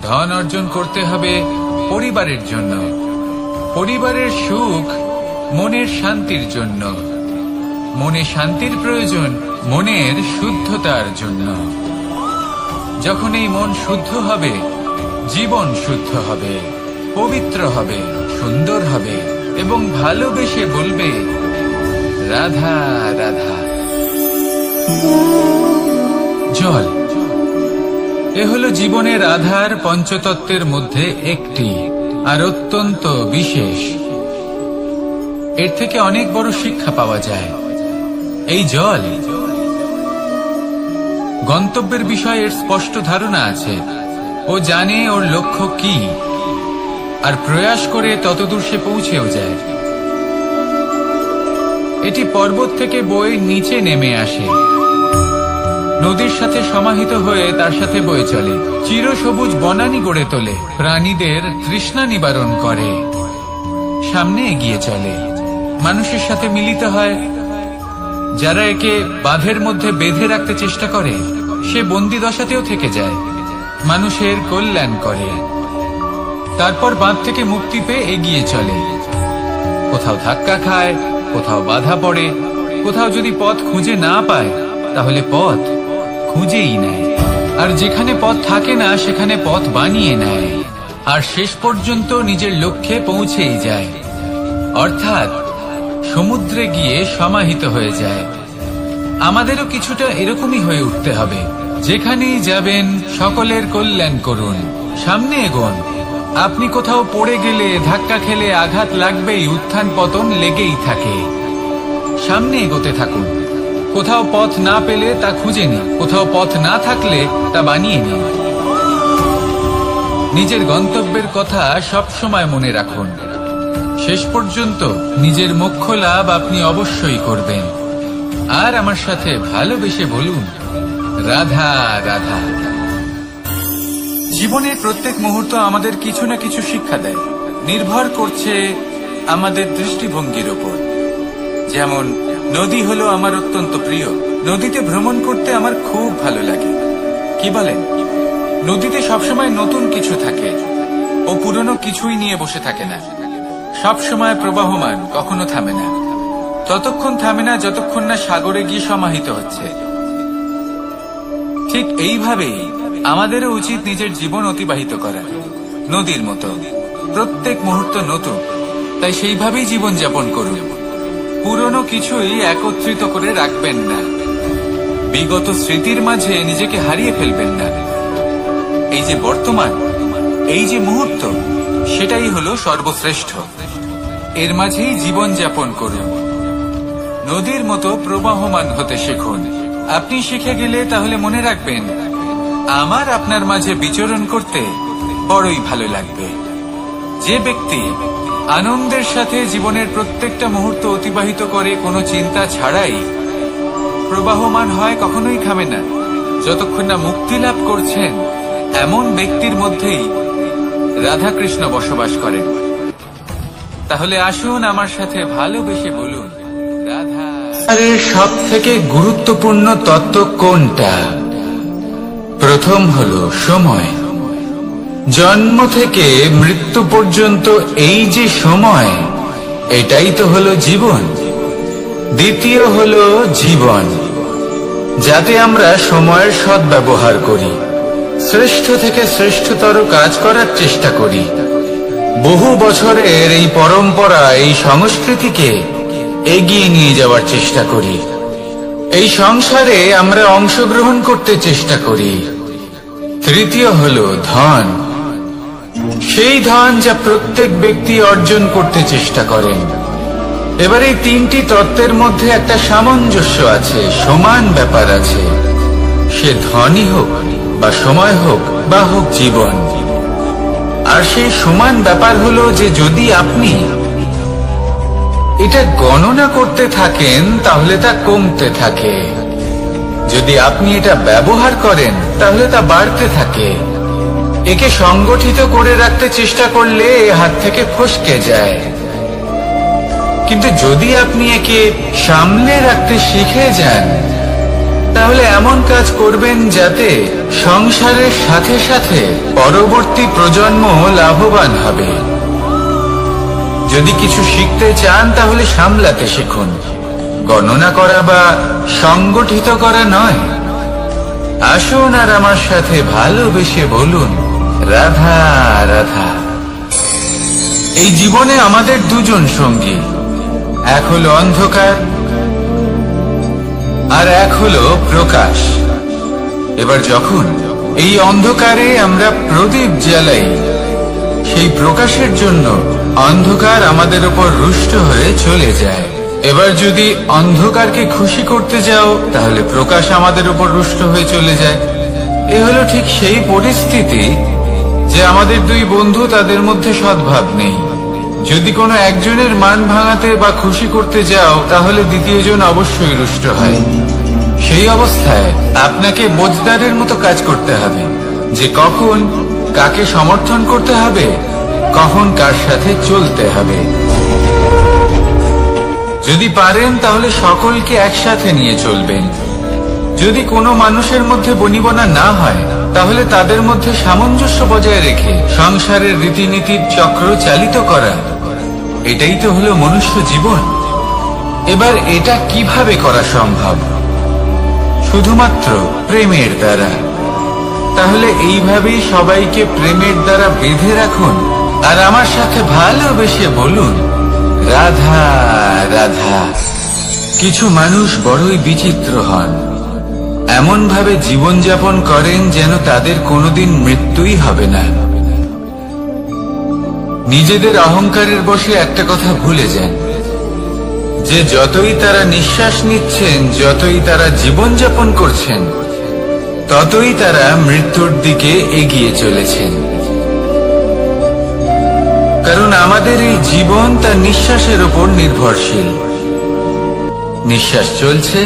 ধন অর্জন করতে হবে পরিবারের জন্য, পরিবারের সুখ মনের শান্তির জন্য, মনে শান্তির প্রয়োজন মনের শুদ্ধতার জন্য। যখন এই মন শুদ্ধ হবে, জীবন শুদ্ধ হবে, পবিত্র হবে, সুন্দর হবে এবং ভালোবেসে বলবে, রাধা রাধা। জল, এ হলো জীবনের আধার, পঞ্চতত্ত্বের মধ্যে একটি, আর অত্যন্ত বিশেষ। এর থেকে অনেক বড় শিক্ষা পাওয়া যায়। এই জল, গন্তব্যের বিষয়ে এর স্পষ্ট ধারণা আছে। ও জানে ওর লক্ষ্য কি, আর প্রয়াস করে ততদূর সে পৌঁছেও যায়। এটি পর্বত থেকে বয়ে নিচে নেমে আসে, নদীর সাথে সমাহিত হয়ে তার সাথে বয়ে চলে, চিরসবুজ বনানী গড়ে তোলে, প্রাণীদের তৃষ্ণা নিবারণ করে, সামনে এগিয়ে চলে, মানুষের সাথে মিলিত হয়। যারা একে বাঁধের মধ্যে বেঁধে রাখতে চেষ্টা করে সে বন্দি দশাতেও থেকে যায়, মানুষের কল্যাণ করে। তারপর বাঁধ থেকে মুক্তি পেয়ে এগিয়ে চলে, কোথাও ধাক্কা খায়, কোথাও বাধা পড়ে, কোথাও যদি পথ খুঁজে না পায় তাহলে পথ খুঁজেই নেয়, আর যেখানে পথ থাকে না সেখানে পথ বানিয়ে নেয়, আর শেষ পর্যন্ত নিজের লক্ষ্যে পৌঁছেই যায়, অর্থাৎ সমুদ্রে গিয়ে সমাহিত হয়ে যায়। আমাদেরও কিছুটা এরকমই হয়ে উঠতে হবে। যেখানেই যাবেন সকলের কল্যাণ করুন, সামনে এগোন। আপনি কোথাও পড়ে গেলে, ধাক্কা খেলে আঘাত লাগবেই, উত্থান পতন লেগেই থাকে। সামনে এগোতে থাকুন। কোথাও পথ না পেলে তা খুঁজে নিন, কোথাও পথ না থাকলে তা বানিয়ে নিন। নিজের গন্তব্যের কথা সব সময় মনে রাখুন। শেষ পর্যন্ত নিজের মোক্ষ লাভ আপনি অবশ্যই করবেন। আর আমার সাথে ভালোবেসে বলুন, রাধা রাধা। জীবনের প্রত্যেক মুহূর্ত আমাদের কিছু না কিছু শিক্ষা দেয়, নির্ভর করছে আমাদের দৃষ্টিভঙ্গির ওপর। যেমন নদী হলো আমার অত্যন্ত প্রিয়, নদীতে ভ্রমণ করতে আমার খুব ভালো লাগে। কি বলেন? নদীতে সবসময় নতুন কিছু থাকে, ও পুরনো কিছুই নিয়ে বসে থাকে না, সবসময় প্রবাহমান, কখনো থামে না। ততক্ষণ থামে না যতক্ষণ না সাগরে গিয়ে সমাহিত হচ্ছে। ঠিক এইভাবেই আমাদেরও উচিত নিজের জীবন অতিবাহিত করা, নদীর মতো। প্রত্যেক মুহূর্ত নতুন, তাই সেইভাবেই জীবন যাপন করুন। পুরনো কিছুই একত্রিত করে রাখবেন না, বিগত স্মৃতির মাঝে নিজেকে হারিয়ে ফেলবেন না। এই যে বর্তমান, এই যে মুহূর্ত, সেটাই হলো সর্বশ্রেষ্ঠ। এর মাঝেই জীবন যাপন করুন, নদীর মতো প্রবাহমান হতে শিখুন। আপনি শিখে গেলে তাহলে মনে রাখবেন, আমার আপনার মাঝে বিচরণ করতে বড়ই ভালো লাগবে। যে ব্যক্তি আনন্দের সাথে জীবনের প্রত্যেকটা মুহূর্ত অতিবাহিত করে কোনো চিন্তা ছাড়াই, প্রবাহমান হয়, কখনোই থামে না, যতক্ষণ না মুক্তি লাভ করছেন, এমন ব্যক্তির মধ্যেই রাধাকৃষ্ণ বসবাস করেন। তাহলে আসুন আমার সাথে ভালোবেসে বলুন, রাধা। আরে সব থেকে গুরুত্বপূর্ণ তত্ত্ব কোনটা? প্রথম হলো সময়। জন্ম থেকে মৃত্যু পর্যন্ত এই যে সময়, এটাই তো হলো জীবন। দ্বিতীয় হলো জীবন, যাতে আমরা সময়ের সদ্ব্যবহার করি, শ্রেষ্ঠ থেকে শ্রেষ্ঠতর কাজ করার চেষ্টা করি। বহু বছরের এই পরম্পরা, এই সংস্কৃতিকে এগিয়ে নিয়ে যাওয়ার চেষ্টা করি। এই সংসারে আমরা অংশগ্রহণ করতে চেষ্টা করি। তৃতীয় হলো ধন, সেই ধন যা প্রত্যেক ব্যক্তি অর্জন করতে চেষ্টা করেন। এবার এই তিনটি তত্ত্বের মধ্যে একটা সামঞ্জস্য আছে, সমান ব্যাপার আছে। সে ধনই হোক বা সময় হোক বা হোক জীবন। আর সেই সমান ব্যাপার হলো যে যদি আপনি এটা গণনা করতে থাকেন তাহলে তা কমতে থাকে, যদি আপনি এটা ব্যবহার করেন তাহলে তা বাড়তে থাকে। একে সংগঠিত করে রাখতে চেষ্টা করলে হাত থেকে ফসকে যায়, কিন্তু যদি আপনি একে সামলে রাখতে শিখে যান তাহলে এমন কাজ করবেন যাতে সংসারের সাথে সাথে পরবর্তী প্রজন্ম লাভবান হবে। যদি কিছু শিখতে চান তাহলে সামলাতে শিখুন, গণনা করা বা সংগঠিত করা নয়। আসুন আর আমার সাথে ভালোবেসে বলুন, রাধা রাধা। এই জীবনে আমাদের দুজন সঙ্গী, এক হলো অন্ধকার আর এক হলো প্রকাশ। এবার যখন এই অন্ধকারে আমরা প্রদীপ জ্বালাই, সেই প্রকাশের জন্য অন্ধকার আমাদের উপর রুষ্ট হয়ে চলে যায়। এবার যদি অন্ধকারকে খুশি করতে যাও তাহলে প্রকাশ আমাদের উপর রুষ্ট হয়ে চলে যায়। এ হলো ঠিক সেই পরিস্থিতি যে আমাদের দুই বন্ধু, তাদের মধ্যে সদ্ভাব নেই। যদি কোনো একজনের মান ভাঙাতে বা খুশি করতে যাও তাহলে দ্বিতীয়জন অবশ্যই রুষ্ট হয়। সেই অবস্থায় আপনাকে বোঝদারের মতো কাজ করতে হবে, যে কখন কাকে সমর্থন করতে হবে, কখন কার সাথে চলতে হবে। যদি পারেন তাহলে সকলকে একসাথে নিয়ে চলবেন। যদি কোনো মানুষের মধ্যে বনিবনা না হয়, তাহলে তাদের মধ্যে সামঞ্জস্য বজায় রেখে সংসারের রীতিনীতির চক্র চালিত করা, এটাই তো হলো মনুষ্য জীবন। এবার এটা কিভাবে করা সম্ভব? শুধুমাত্র প্রেমের দ্বারা। তাহলে এইভাবেই সবাইকে প্রেমের দ্বারা বেঁধে রাখুন, আর আমার সাথে ভালোবেসে বলুন, রাধা রাধা। কিছু মানুষ বড়ই বিচিত্র হন, এমন ভাবে জীবনযাপন করেন যেন তাদের কোনোদিন মৃত্যুই হবে না। নিজেদের অহংকারের বশে একটা কথা ভুলে যান, যে যতই তারা নিঃশ্বাস নিচ্ছেন, যতই তারা জীবনযাপন করছেন, ততই তারা মৃত্যুর দিকে এগিয়ে চলেছেন। কারণ আমাদের এই জীবন তার নিঃশ্বাসের উপর নির্ভরশীল। নিঃশ্বাস চলছে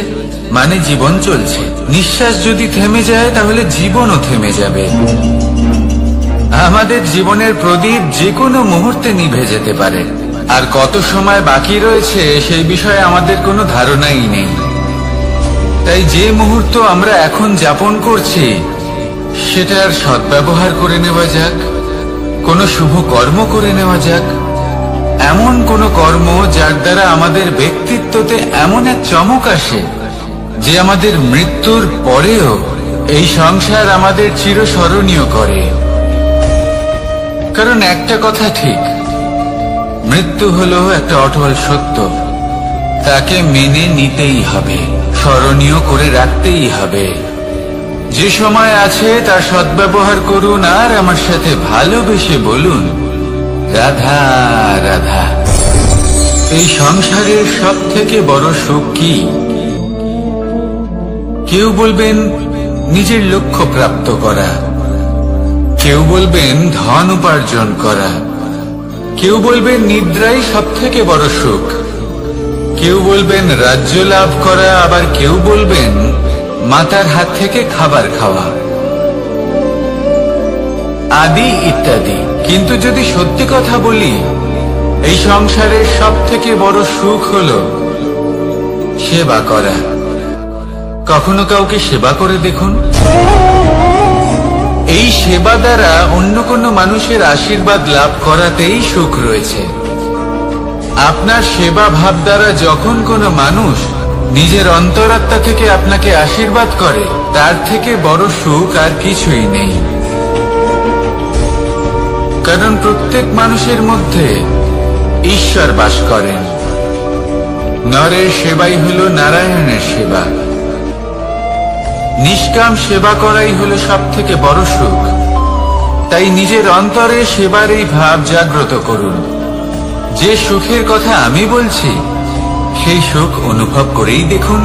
মানে জীবন চলছে। নিঃশ্বাস যদি থেমে যায় তাহলে জীবনও থেমে যাবে। আমাদের জীবনের প্রদীপ যে কোনো মুহূর্তে নিভে যেতে পারে, আর কত সময় বাকি রয়েছে সেই বিষয়ে আমাদের কোনো ধারণাই নেই। তাই যে মুহূর্ত আমরা এখন যাপন করছি সেটার সদ্ব্যবহার করে নেওয়া যাক, কোনো শুভ কর্ম করে নেওয়া যাক, এমন কোনো কর্ম যার দ্বারা আমাদের ব্যক্তিত্বতে এমন এক চমক আসে যে আমাদের মৃত্যুর পরেও এই সংসার আমাদের চিরস্মরণীয় করে। কারণ একটা কথা ঠিক, মৃত্যু হলো একটা অটল সত্য, তাকে মেনে নিতেই হবে, স্মরণীয় করে রাখতেই হবে। যে সময় আছে তার সদ্ব্যবহার করুন, আর আমার সাথে ভালোবেসে বলুন, রাধা রাধা। এই সংসারের সব থেকে বড় সুখ কি? কেউ বলবেন নিজের লক্ষ্য প্রাপ্ত করা, কেউ বলবেন ধন উপার্জন করা, কেউ বলবেন নিদ্রাই সব থেকে বড় সুখ, কেউ বলবেন রাজ্য লাভ করা, আবার কেউ বলবেন মাতার হাত থেকে খাবার খাওয়া, আদি ইত্যাদি। কিন্তু যদি সত্যি কথা বলি, এই সংসারের সব থেকে বড় সুখ হলো সেবা করা। কখনো কাউকে সেবা করে দেখুন। এই সেবা দ্বারা অন্য কোনো মানুষের আশীর্বাদ লাভ করাতেই সুখ রয়েছে। আপনার সেবা ভাব দ্বারা যখন কোনো মানুষ নিজের অন্তরাত্মা থেকে আপনাকে আশীর্বাদ করে, তার থেকে বড় সুখ আর কিছুই নেই। কারণ প্রত্যেক মানুষের মধ্যে ঈশ্বর বাস করেন। নরের সেবাই হলো নারায়ণের সেবা। নিষ্কাম সেবা করাই হলো সব থেকে বড় সুখ। তাই নিজের অন্তরে সেবার এই ভাব জাগ্রত করুন। যে সুখের কথা আমি বলছি সেই সুখ অনুভব করেই দেখুন।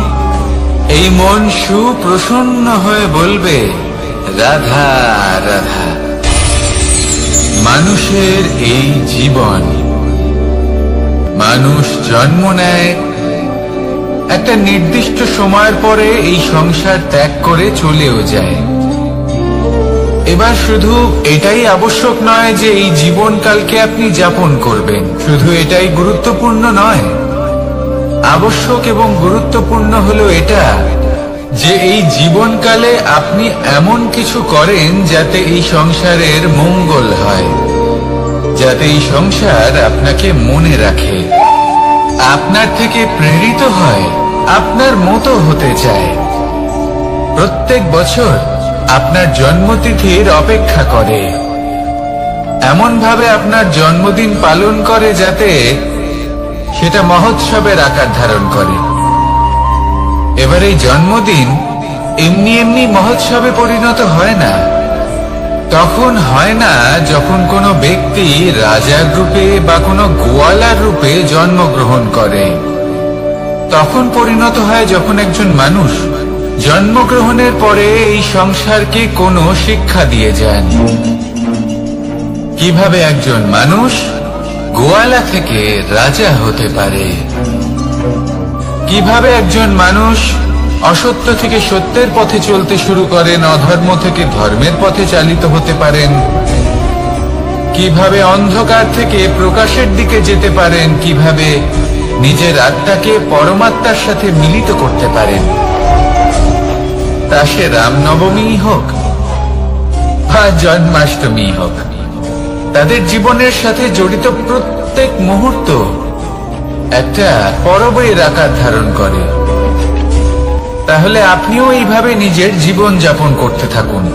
এই মন সুপ্রসন্ন হয়ে বলবে, রাধা রাধা। মানুষের এই জীবন, মানুষ জন্ম নেয়, একটা নির্দিষ্ট সময়ের পরে এই সংসার ত্যাগ করে চলেও যায়। এবার শুধু এটাই আবশ্যক নয় যে এই জীবনকালকে আপনি যাপন করবেন, শুধু এটাই গুরুত্বপূর্ণ নয়। আবশ্যক এবং গুরুত্বপূর্ণ হলো এটা যে এই জীবনকালে আপনি এমন কিছু করেন যাতে এই সংসারের মঙ্গল হয়, যাতে এই সংসার আপনাকে মনে রাখে, আপনার থেকে প্রেরিত হয়, আপনার মতো হতে চায়। প্রত্যেক বছর আপনার জন্মতিথির অপেক্ষা করে, এমন ভাবে আপনার জন্মদিন পালন করে যাতে সেটা মহোৎসবের আকার ধারণ করে। এবার এই জন্মদিন এমনি এমনি মহোৎসবে পরিণত হয় না। তখন হয় না যখন কোনো ব্যক্তি রাজার রূপে বা কোনো গোয়ালার রূপে জন্মগ্রহণ করে। তখন পরিণত হয় যখন একজন মানুষ জন্মগ্রহণের পরে এই সংসারকে কোনো শিক্ষা দিয়ে যান। কিভাবে একজন মানুষ গোয়ালা থেকে রাজা হতে পারে, কিভাবে একজন মানুষ অসত্য থেকে সত্যের পথে চলতে শুরু করেন, অধর্ম থেকে ধর্মের পথে চালিত হতে পারেন, কিভাবে অন্ধকার থেকে প্রকাশের দিকে যেতে পারেন, কিভাবে নিজের আত্মাকে পরমাত্মার সাথে মিলিত করতে পারেন। তা সে রামনবমী হোক বা জন্মাষ্টমী হোক, তাদের জীবনের সাথে জড়িত প্রত্যেক মুহূর্ত একটা পরবের আকার ধারণ করে। তাহলে আপনিও এইভাবে নিজের জীবন যাপন করতে থাকুন।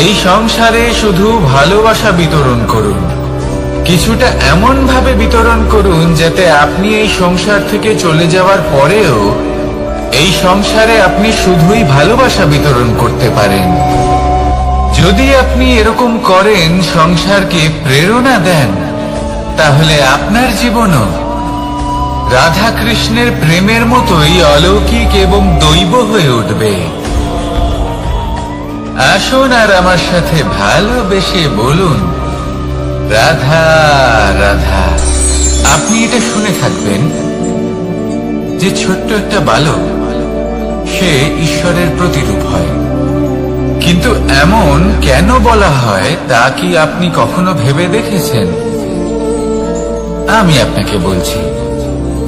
এই সংসারে শুধু ভালোবাসা বিতরণ করুন, কিছুটা এমন ভাবে বিতরণ করুন যাতে আপনি এই সংসার থেকে চলে যাওয়ার পরেও এই সংসারে আপনি শুধুই ভালোবাসা বিতরণ করতে পারেন। যদি আপনি এরকম করেন, সংসারকে প্রেরণা দেন, তাহলে আপনার জীবনও রাধা কৃষ্ণের প্রেমের মতোই অলৌকিক এবং দৈব হয়ে উঠবে। আসুন আর আমার সাথে ভালোবেসে বলুন, রাধা রাধা। আপনি এটা শুনে থাকবেন যে ছোট্ট একটা বালক সে ঈশ্বরের প্রতিরূপ হয়, কিন্তু এমন কেন বলা হয় তা কি আপনি কখনো ভেবে দেখেছেন? আমি আপনাকে বলছি,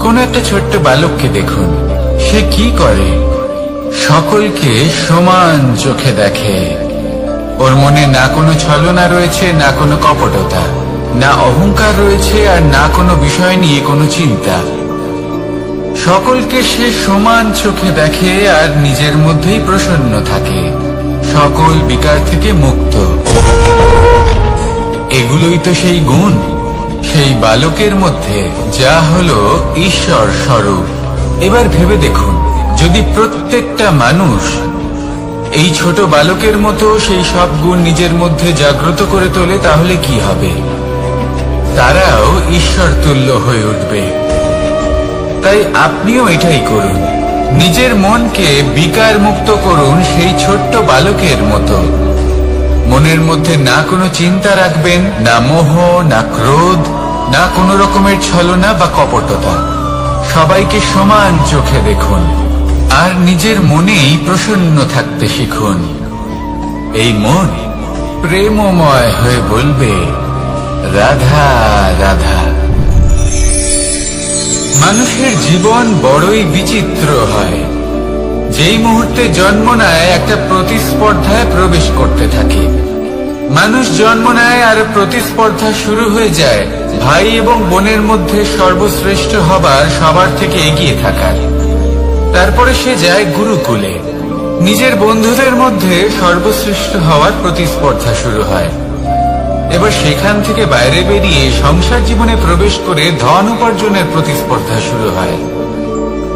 কোন একটা ছোট্ট বালককে দেখুন, সে কি করে? সকলকে সমান চোখে দেখে। ওর মনে না কোনো ছলনা রয়েছে, না কোনো কপটতা, না অহংকার রয়েছে, আর না কোনো বিষয় নিয়ে কোনো চিন্তা। সকলকে সে সমান চোখে দেখে আর নিজের মধ্যেই প্রসন্ন থাকে, সকল বিকার থেকে মুক্ত। এগুলোই তো সেই গুণ সেই বালকের মধ্যে, যা হলো ঈশ্বর স্বরূপ। এবার ভেবে দেখুন, যদি প্রত্যেকটা মানুষ এই ছোট বালকের মতো সেই সব গুণ নিজের মধ্যে জাগ্রত করে তোলে, তাহলে কি হবে? তারাও ঈশ্বর তুল্য হয়ে উঠবে। তাই আপনিও এটাই করুন, নিজের মনকে বিকার মুক্ত করুন সেই ছোট্ট বালকের মতো। মনের মধ্যে না কোনো চিন্তা রাখবেন, না মোহ, না ক্রোধ, না কোনো রকমের ছলনা বা কপটতা। সবাইকে সমান চোখে দেখুন আর নিজের মনেই প্রসন্ন থাকতে শিখুন। এই মন প্রেমময় হয়ে বলবে, রাধা রাধা। মানুষের জীবন বড়ই বিচিত্র হয়। যেই মুহূর্তে জন্ম নেয়, একটা প্রতিস্পর্ধায় প্রবেশ করতে থাকে। মানুষ জন্ম নেয় আর প্রতিস্পর্ধা শুরু হয়ে যায় ভাই এবং বোনের মধ্যে সর্বশ্রেষ্ঠ হবার, সবার থেকে এগিয়ে থাকার। তারপরে সে যায় গুরুকুলে, নিজের বন্ধুদের মধ্যে সর্বশ্রেষ্ঠ হওয়ার প্রতিস্পর্ধা শুরু হয়। এবার সেখান থেকে বাইরে বেরিয়ে সংসার জীবনে প্রবেশ করে ধন উপার্জনের প্রতিস্পর্ধা শুরু হয়।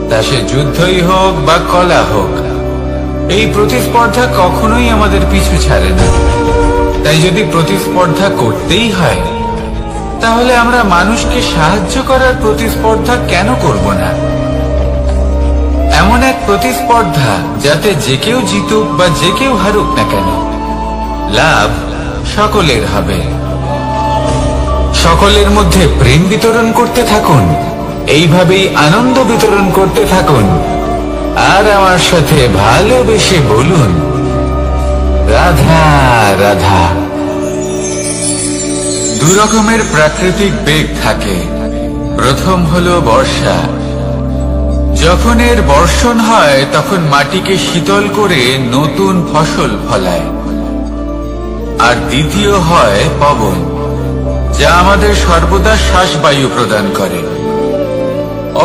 তা সে যুদ্ধই হোক বা কলা হোক, এই প্রতিস্পর্ধা কখনোই আমাদের পিছু ছাড়ে না। তাই যদি প্রতিস্পর্ধা করতেই হয়, তাহলে আমরা মানুষকে সাহায্য করার প্রতিস্পর্ধা কেন করব না? এমন এক প্রতিস্পর্ধা যাতে যে কেউ জিতুক বা যে কেউ হারুক না কেন, লাভ সকলের হবে। সকলের মধ্যে প্রেম বিতরণ করতে থাকুন, এইভাবেই আনন্দ বিতরণ করতে থাকুন। আর আমার সাথে ভালোবেসে বলুন, রাধা রাধা। দু রকমের প্রাকৃতিক বেগ থাকে। প্রথম হলো বর্ষা। যখন এর বর্ষণ হয়, তখন মাটিকে শীতল করে নতুন ফসল ফলায়। আর দ্বিতীয় হয় পবন, যা আমাদের সর্বদা শ্বাসবায়ু প্রদান করে।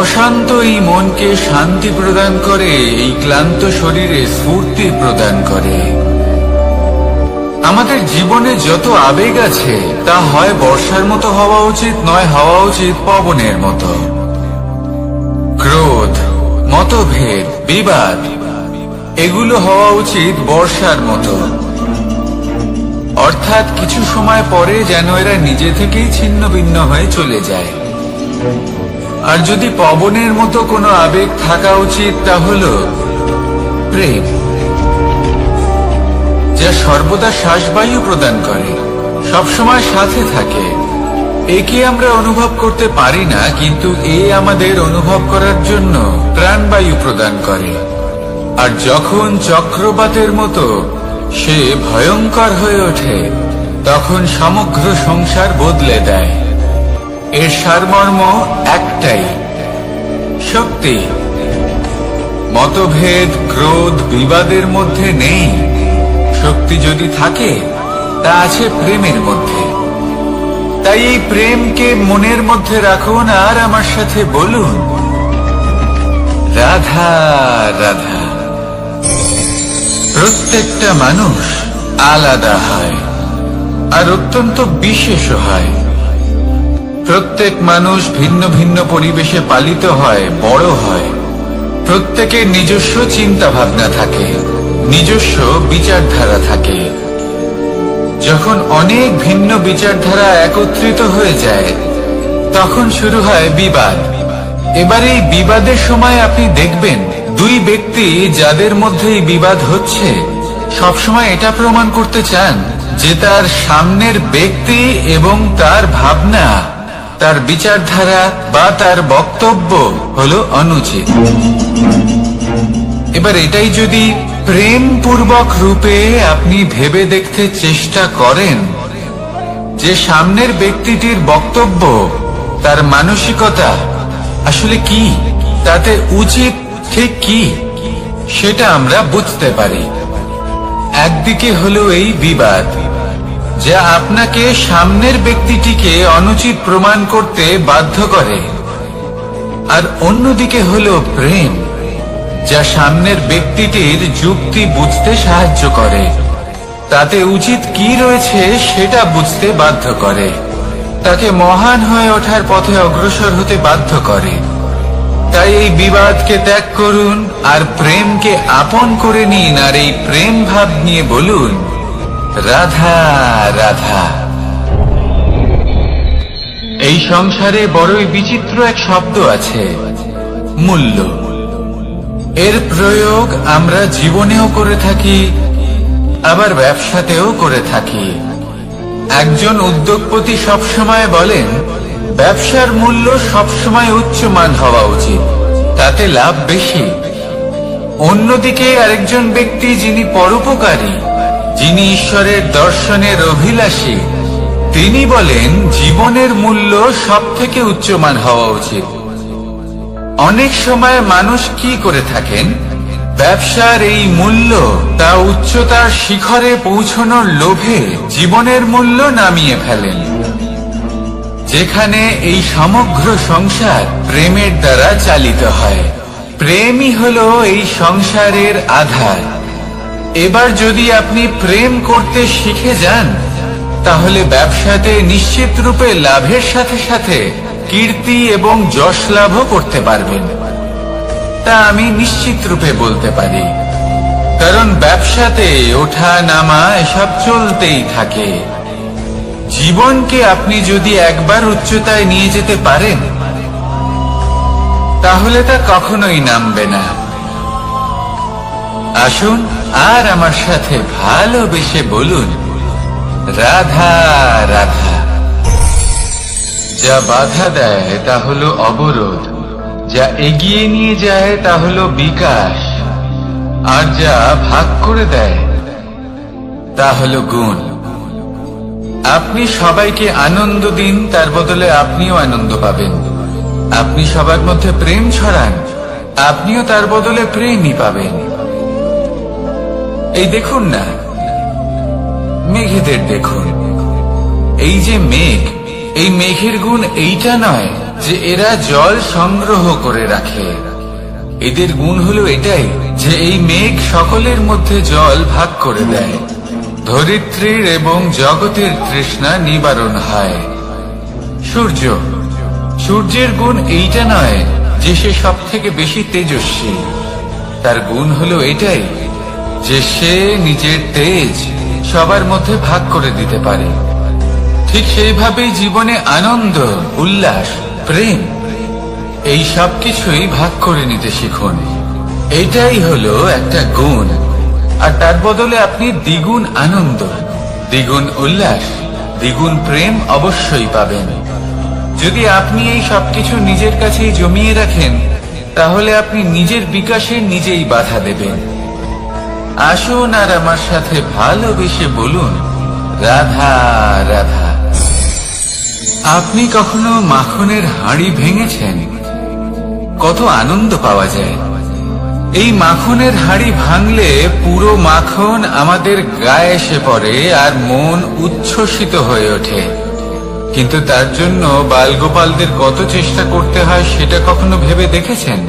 অশান্ত এই মনকে শান্তি প্রদান করে, এই ক্লান্ত শরীরে স্ফূর্তি প্রদান করে। আমাদের জীবনে যত আবেগ আছে, তা হয় বর্ষার মতো হওয়া উচিত, নয় হওয়া উচিত পবনের মতো। ক্রোধ, মতভেদ, বিবাদ, এগুলো হওয়া উচিত বর্ষার মতো। অর্থাৎ কিছু সময় পরে যেন এরা নিজে থেকেই ছিন্ন ভিন্ন হয়ে চলে যায়। আর যদি পবনের মতো কোনো আবেগ থাকা উচিত, তা হলো প্রেম, যা সর্বদা শ্বাসবায়ু প্রদান করে, সবসময় সাথে থাকে। একে আমরা অনুভব করতে পারি না, কিন্তু এ আমাদের অনুভব করার জন্য প্রাণবায়ু প্রদান করে। আর যখন চক্রবাতের মতো সে ভয়ঙ্কর হয়ে ওঠে, তখন সমগ্র সংসার বদলে দেয়। এর সারমর্ম একটাই, শক্তি। মতভেদ, ক্রোধ, বিবাদের মধ্যে নেই। শক্তি যদি থাকে, তা আছে প্রেমের মধ্যে। তাই এই প্রেমকে মনের মধ্যে রাখুন আর আমার সাথে বলুন, রাধা রাধা। প্রত্যেকটা মানুষ আলাদা হয় আর অত্যন্ত বিশেষ হয়। প্রত্যেক মানুষ ভিন্ন ভিন্ন পরিবেশে পালিত হয়, বড় হয়। প্রত্যেকের নিজস্ব চিন্তা ভাবনা থাকে, নিজস্ব বিচারধারা থাকে। যখন অনেক ভিন্ন বিচারধারা একত্রিত হয়ে যায়, তখন শুরু হয় বিবাদ। এবার এই বিবাদের সময় আপনি দেখবেন, দুই ব্যক্তি যাদের মধ্যে এই বিবাদ হচ্ছে, সবসময় এটা প্রমাণ করতে চান যে তার সামনের ব্যক্তি এবং তার ভাবনা, তার বিচারধারা বা তার বক্তব্য হলো অনুচিত। এবার এটাই যদি প্রেম পূর্বক রূপে আপনি ভেবে দেখতে চেষ্টা করেন যে সামনের ব্যক্তিটির বক্তব্য, তার মানসিকতা আসলে কি, তাতে উচিত ঠিক কি, সেটা আমরা বুঝতে পারি। একদিকে হলো এই বিবাদ, যা আপনাকে সামনের ব্যক্তিটিকে অনুচিত প্রমাণ করতে বাধ্য করে, আর অন্যদিকে হলো প্রেম, যা সামনের ব্যক্তিটির যুক্তি বুঝতে সাহায্য করে, তাতে উচিত কি রয়েছে সেটা বুঝতে বাধ্য করে, তাকে মহান হয়ে ওঠার পথে অগ্রসর হতে বাধ্য করে। তাই এই বিবাদকে ত্যাগ করুন আর প্রেমকে আপন করে নিন, আর এই প্রেম ভাব নিয়ে বলুন, রাধা রাধা। এই সংসারে বড়ই বিচিত্র এক শব্দ আছে, মূল্য। এর প্রয়োগ আমরা জীবনেও করে থাকি, আবার ব্যবসাতেও করে থাকি। একজন উদ্যোগপতি সবসময় বলেন, ব্যবসার মূল্য সবসময় উচ্চমান হওয়া উচিত, তাতে লাভ বেশি। অন্যদিকে আরেকজন ব্যক্তি যিনি পরোপকারী, যিনি ঈশ্বরের দর্শনের অভিলাষী, তিনি বলেন জীবনের মূল্য সব থেকে উচ্চমান হওয়া উচিত। অনেক সময় মানুষ কি করে থাকেন, ব্যবসার এই মূল্য তা উচ্চতার শিখরে পৌঁছানোর লোভে জীবনের মূল্য নামিয়ে ফেলেন। যেখানে এই সমগ্র সংসার প্রেমের দ্বারা চালিত হয়, প্রেমই হলো এই সংসারের আধার। এবার যদি আপনি প্রেম করতে শিখে যান, তাহলে ব্যবসাতে নিশ্চিত রূপে লাভের সাথে সাথে কীর্তি এবং যশ লাভও করতে পারবেন। তা আমি নিশ্চিত রূপে বলতে পারি, কারণ ব্যবসাতে ওঠা নামা এসব চলতেই থাকে। জীবনকে আপনি যদি একবার উচ্চতায় নিয়ে যেতে পারেন, তাহলে তা কখনোই নামবে না। আসুন আর আমার সাথে ভালোবেসে বলুন, রাধা রাধা। যা বাধা দেয় তা হলো অবরোধ, যা এগিয়ে নিয়ে যায় তা হলো বিকাশ, আর যা ভাগ করে দেয় তা হলো গুণ। আপনি সবাইকে আনন্দ দিন, তার বদলে আপনিও আনন্দ পাবেন। আপনি সবার মধ্যে প্রেম ছড়ান, আপনিও তার বদলে প্রেমই পাবেন। এই দেখুন না, মেঘেদের দেখুন। এই যে মেঘ, এই মেঘের গুণ এইটা নয় যে এরা জল সংগ্রহ করে রাখে। এদের গুণ হলো এটাই যে এই মেঘ সকলের মধ্যে জল ভাগ করে দেয়। ধরিত্রীর এবং জগতের তৃষ্ণা নিবারণ হয়। সূর্য, সূর্যের গুণ এইটা নয় যে সে সব থেকে বেশি তেজস্বী। তার গুণ হলো এটাই যে সে নিজের তেজ সবার মধ্যে ভাগ করে দিতে পারে। ঠিক সেইভাবেই জীবনে আনন্দ, উল্লাস, প্রেম এই সব কিছুই ভাগ করে নিতে শিখুন। এটাই হলো একটা গুণ, আর তার বদলে আপনি দ্বিগুণ আনন্দ, দ্বিগুণ উল্লাস, দ্বিগুণ প্রেম অবশ্যই পাবেন। যদি আপনি এই সবকিছু নিজের কাছেই জমিয়ে রাখেন, তাহলে আপনি নিজের বিকাশে নিজেই বাধা দেবেন। আসুন আর আমার সাথে ভালোবেসে বলুন, রাধা রাধা। আপনি কখনো মাখনের হাঁড়ি ভেঙেছেন? কত আনন্দ পাওয়া যায়। এই মাখনের হাঁড়ি ভাঙলে পুরো মাখন আমাদের গায়ে এসে পড়ে আর মন উচ্ছ্বসিত হয়ে ওঠে। কিন্তু তার জন্য বালগোপালদের কত চেষ্টা করতে হয় সেটা কখনো ভেবে দেখেছেন?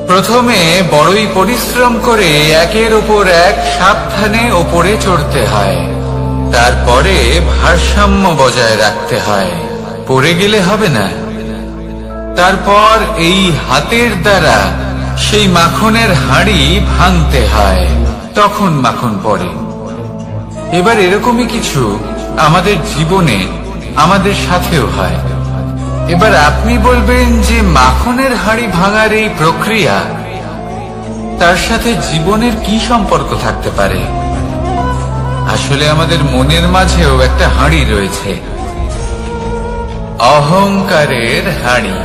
প্রথমে বড়ই পরিশ্রম করে একের ওপর এক সাবধানে ওপরে চড়তে হয়। তারপরে ভারসাম্য বজায় রাখতে হয়, পড়ে গেলে হবে না। তারপর এই হাতের দ্বারা সেই মাখনের হাঁড়ি ভাঙতে হয়, তখন মাখন পড়ে। এবার এরকমই কিছু আমাদের জীবনে আমাদের সাথেও হয়। এবার আপনি বলবেন যে মাখনের হাঁড়ি ভাঙার এই প্রক্রিয়া, তার সাথে জীবনের কি সম্পর্ক থাকতে পারে? আসলে আমাদের মনের মাঝেও একটা হাঁড়ি রয়েছে, অহংকারের হাঁড়ি।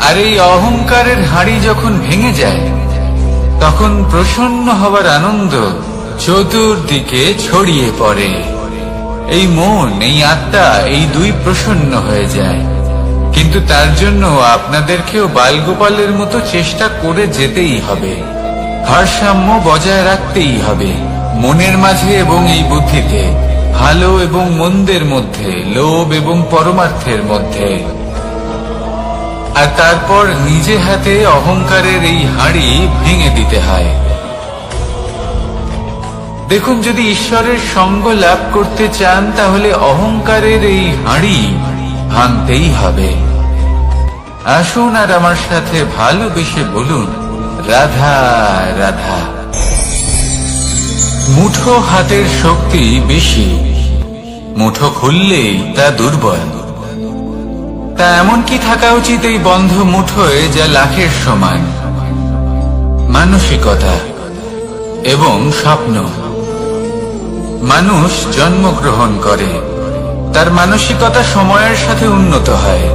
আর এই অহংকারের হাঁড়ি যখন ভেঙে যায়, তখন প্রসন্ন হবার আনন্দ চতুর্দিকে ছড়িয়ে পড়ে। এই মন, এই আত্মা, এই দুই প্রসন্ন হয়ে যায়। কিন্তু তার জন্য আপনাদেরকেও বালগোপালের মতো চেষ্টা করে যেতেই হবে, ভারসাম্য বজায় রাখতেই হবে মনের মাঝে এবং এই বুদ্ধিতে, ভালো এবং মন্দের মধ্যে, লোভ এবং পরমার্থের মধ্যে। আর তারপর নিজে হাতে অহংকারের এই হাঁড়ি ভেঙে দিতে হয়। দেখুন, যদি ঈশ্বরের সঙ্গ লাভ করতে চান তাহলে অহংকারের এই হাঁড়ি ভাঙতেই হবে। আসুন আর আমার সাথে ভালোবেসে বলুন, রাধা রাধা। মুঠো হাতের শক্তি বেশি, মুঠো খুললেই তা দুর্বল। তা এমন কি থাকা উচিত এই বন্ধ মুঠোয় যা লাখের সমান? মানসিকতা এবং স্বপ্ন। মানুষ জন্মগ্রহণ করে, তার মানসিকতা সময়ের সাথে উন্নত হয়।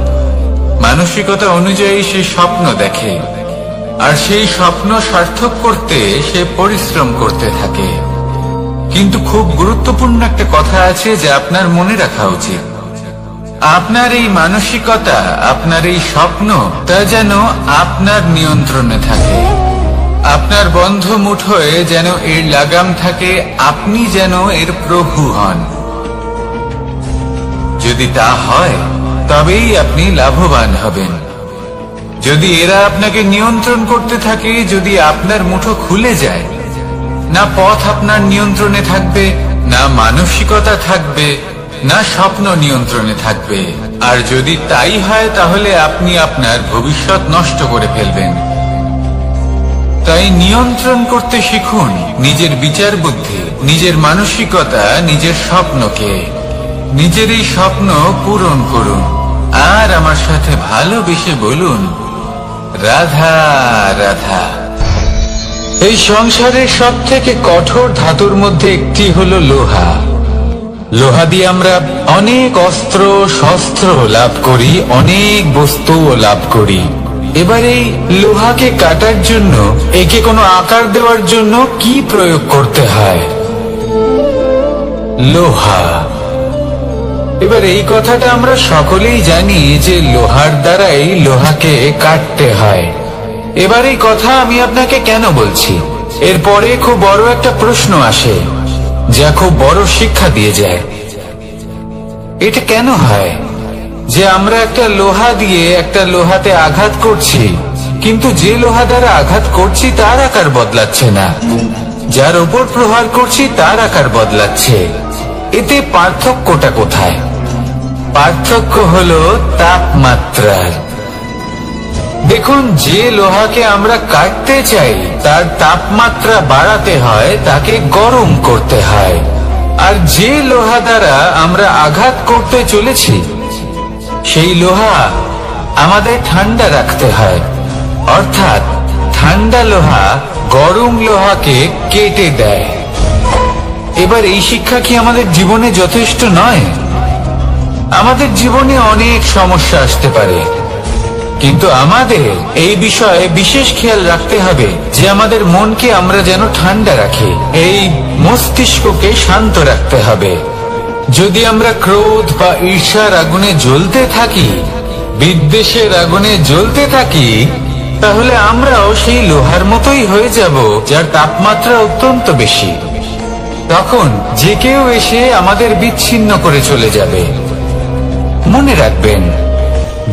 মানসিকতা অনুযায়ী সে স্বপ্ন দেখে, আর সেই স্বপ্ন সার্থক করতে সে পরিশ্রম করতে থাকে। কিন্তু খুব গুরুত্বপূর্ণ একটা কথা আছে যা আপনার মনে রাখা উচিত। আপনার এই মানসিকতা, আপনার এই স্বপ্ন, তা যেন আপনার নিয়ন্ত্রণে থাকে। আপনার বন্ধ মুঠোয় যেন এর লাগাম থাকে, আপনি যেন এর প্রভু হন। যদি তা হয় তবেই আপনি লাভবান হবেন। যদি এরা আপনাকে নিয়ন্ত্রণ করতে থাকে, যদি আপনার মুঠো খুলে যায়, না পথ আপনার নিয়ন্ত্রণে থাকবে, না মানসিকতা থাকবে, না স্বপ্ন নিয়ন্ত্রণে থাকবে। আর যদি তাই হয় তাহলে আপনি আপনার ভবিষ্যৎ নষ্ট করে ফেলবেন। তাই নিয়ন্ত্রণ করতে শিখুন নিজের বিচার বুদ্ধি, নিজের মানসিকতা, নিজের স্বপ্নকে। নিজের এই স্বপ্ন পূরণ করুন আর আমার সাথে ভালোবেসে বলুন, রাধা রাধা। এই সংসারের সব থেকে কঠোর ধাতুর মধ্যে একটি হলো লোহা। লোহা দিয়ে আমরা অনেক অস্ত্র শস্ত্র লাভ করি, অনেক বস্তুও লাভ করি। এবার এই লোহাকে কাটার জন্য, একে কোনো আকার দেওয়ার জন্য কি প্রয়োগ করতে হয়? লোহা। এবার এই কথাটা আমরা সকলেই জানি যে লোহার দ্বারাই লোহাকে কাটতে হয়। এবার এই কথা আমি আপনাকে কেন বলছি? এরপরে খুব বড় একটা প্রশ্ন আসে যা খুব বড় শিক্ষা দিয়ে যায়। এটা কেন হয় যে আমরা একটা লোহা দিয়ে একটা লোহাতে আঘাত করছি, কিন্তু যে লোহা দ্বারা আঘাত করছি তার আকার বদলাচ্ছে না, যার উপর প্রহার করছি তার আকার বদলাচ্ছে? এতে পার্থক্যটা কোথায়? পার্থক্য হলো তাপমাত্রার। দেখুন, যে লোহাকে আমরা কাটতে চাই তার তাপমাত্রা বাড়াতে হয়, তাকে গরম করতে হয়। আর যে লোহা দ্বারা আমরা আঘাত করতে চলেছি সেই লোহা আমাদের ঠান্ডা রাখতে হয়। অর্থাৎ ঠান্ডা লোহা গরম লোহাকে কেটে দেয়। এবার এই শিক্ষা কি আমাদের জীবনে যথেষ্ট নয়? আমাদের জীবনে অনেক সমস্যা আসতে পারে, কিন্তু আমাদের এই বিষয়ে বিশেষ খেয়াল রাখতে হবে যে আমাদের মনকে আমরা যেন ঠান্ডা রাখি, এই মস্তিষ্ককে শান্ত রাখতে হবে। যদি আমরা ক্রোধ বা ঈর্ষার আগুনে জ্বলতে থাকি, বিদ্বেষের আগুনে জ্বলতে থাকি, তাহলে আমরাও সেই লোহার মতোই হয়ে যাব যার তাপমাত্রা অত্যন্ত বেশি। তখন যে কেউ এসে আমাদের বিচ্ছিন্ন করে চলে যাবে। মনে রাখবেন,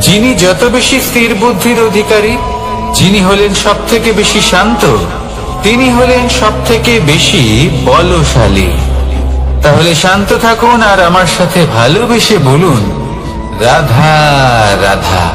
যিনি যত বেশি স্থির বুদ্ধির অধিকারী, যিনি হলেন সব থেকে বেশি শান্ত, তিনি হলেন সব থেকে বেশি বলশালী। তাহলে শান্ত থাকুন আর আমার সাথে ভালোবেসে বলুন, রাধা রাধা।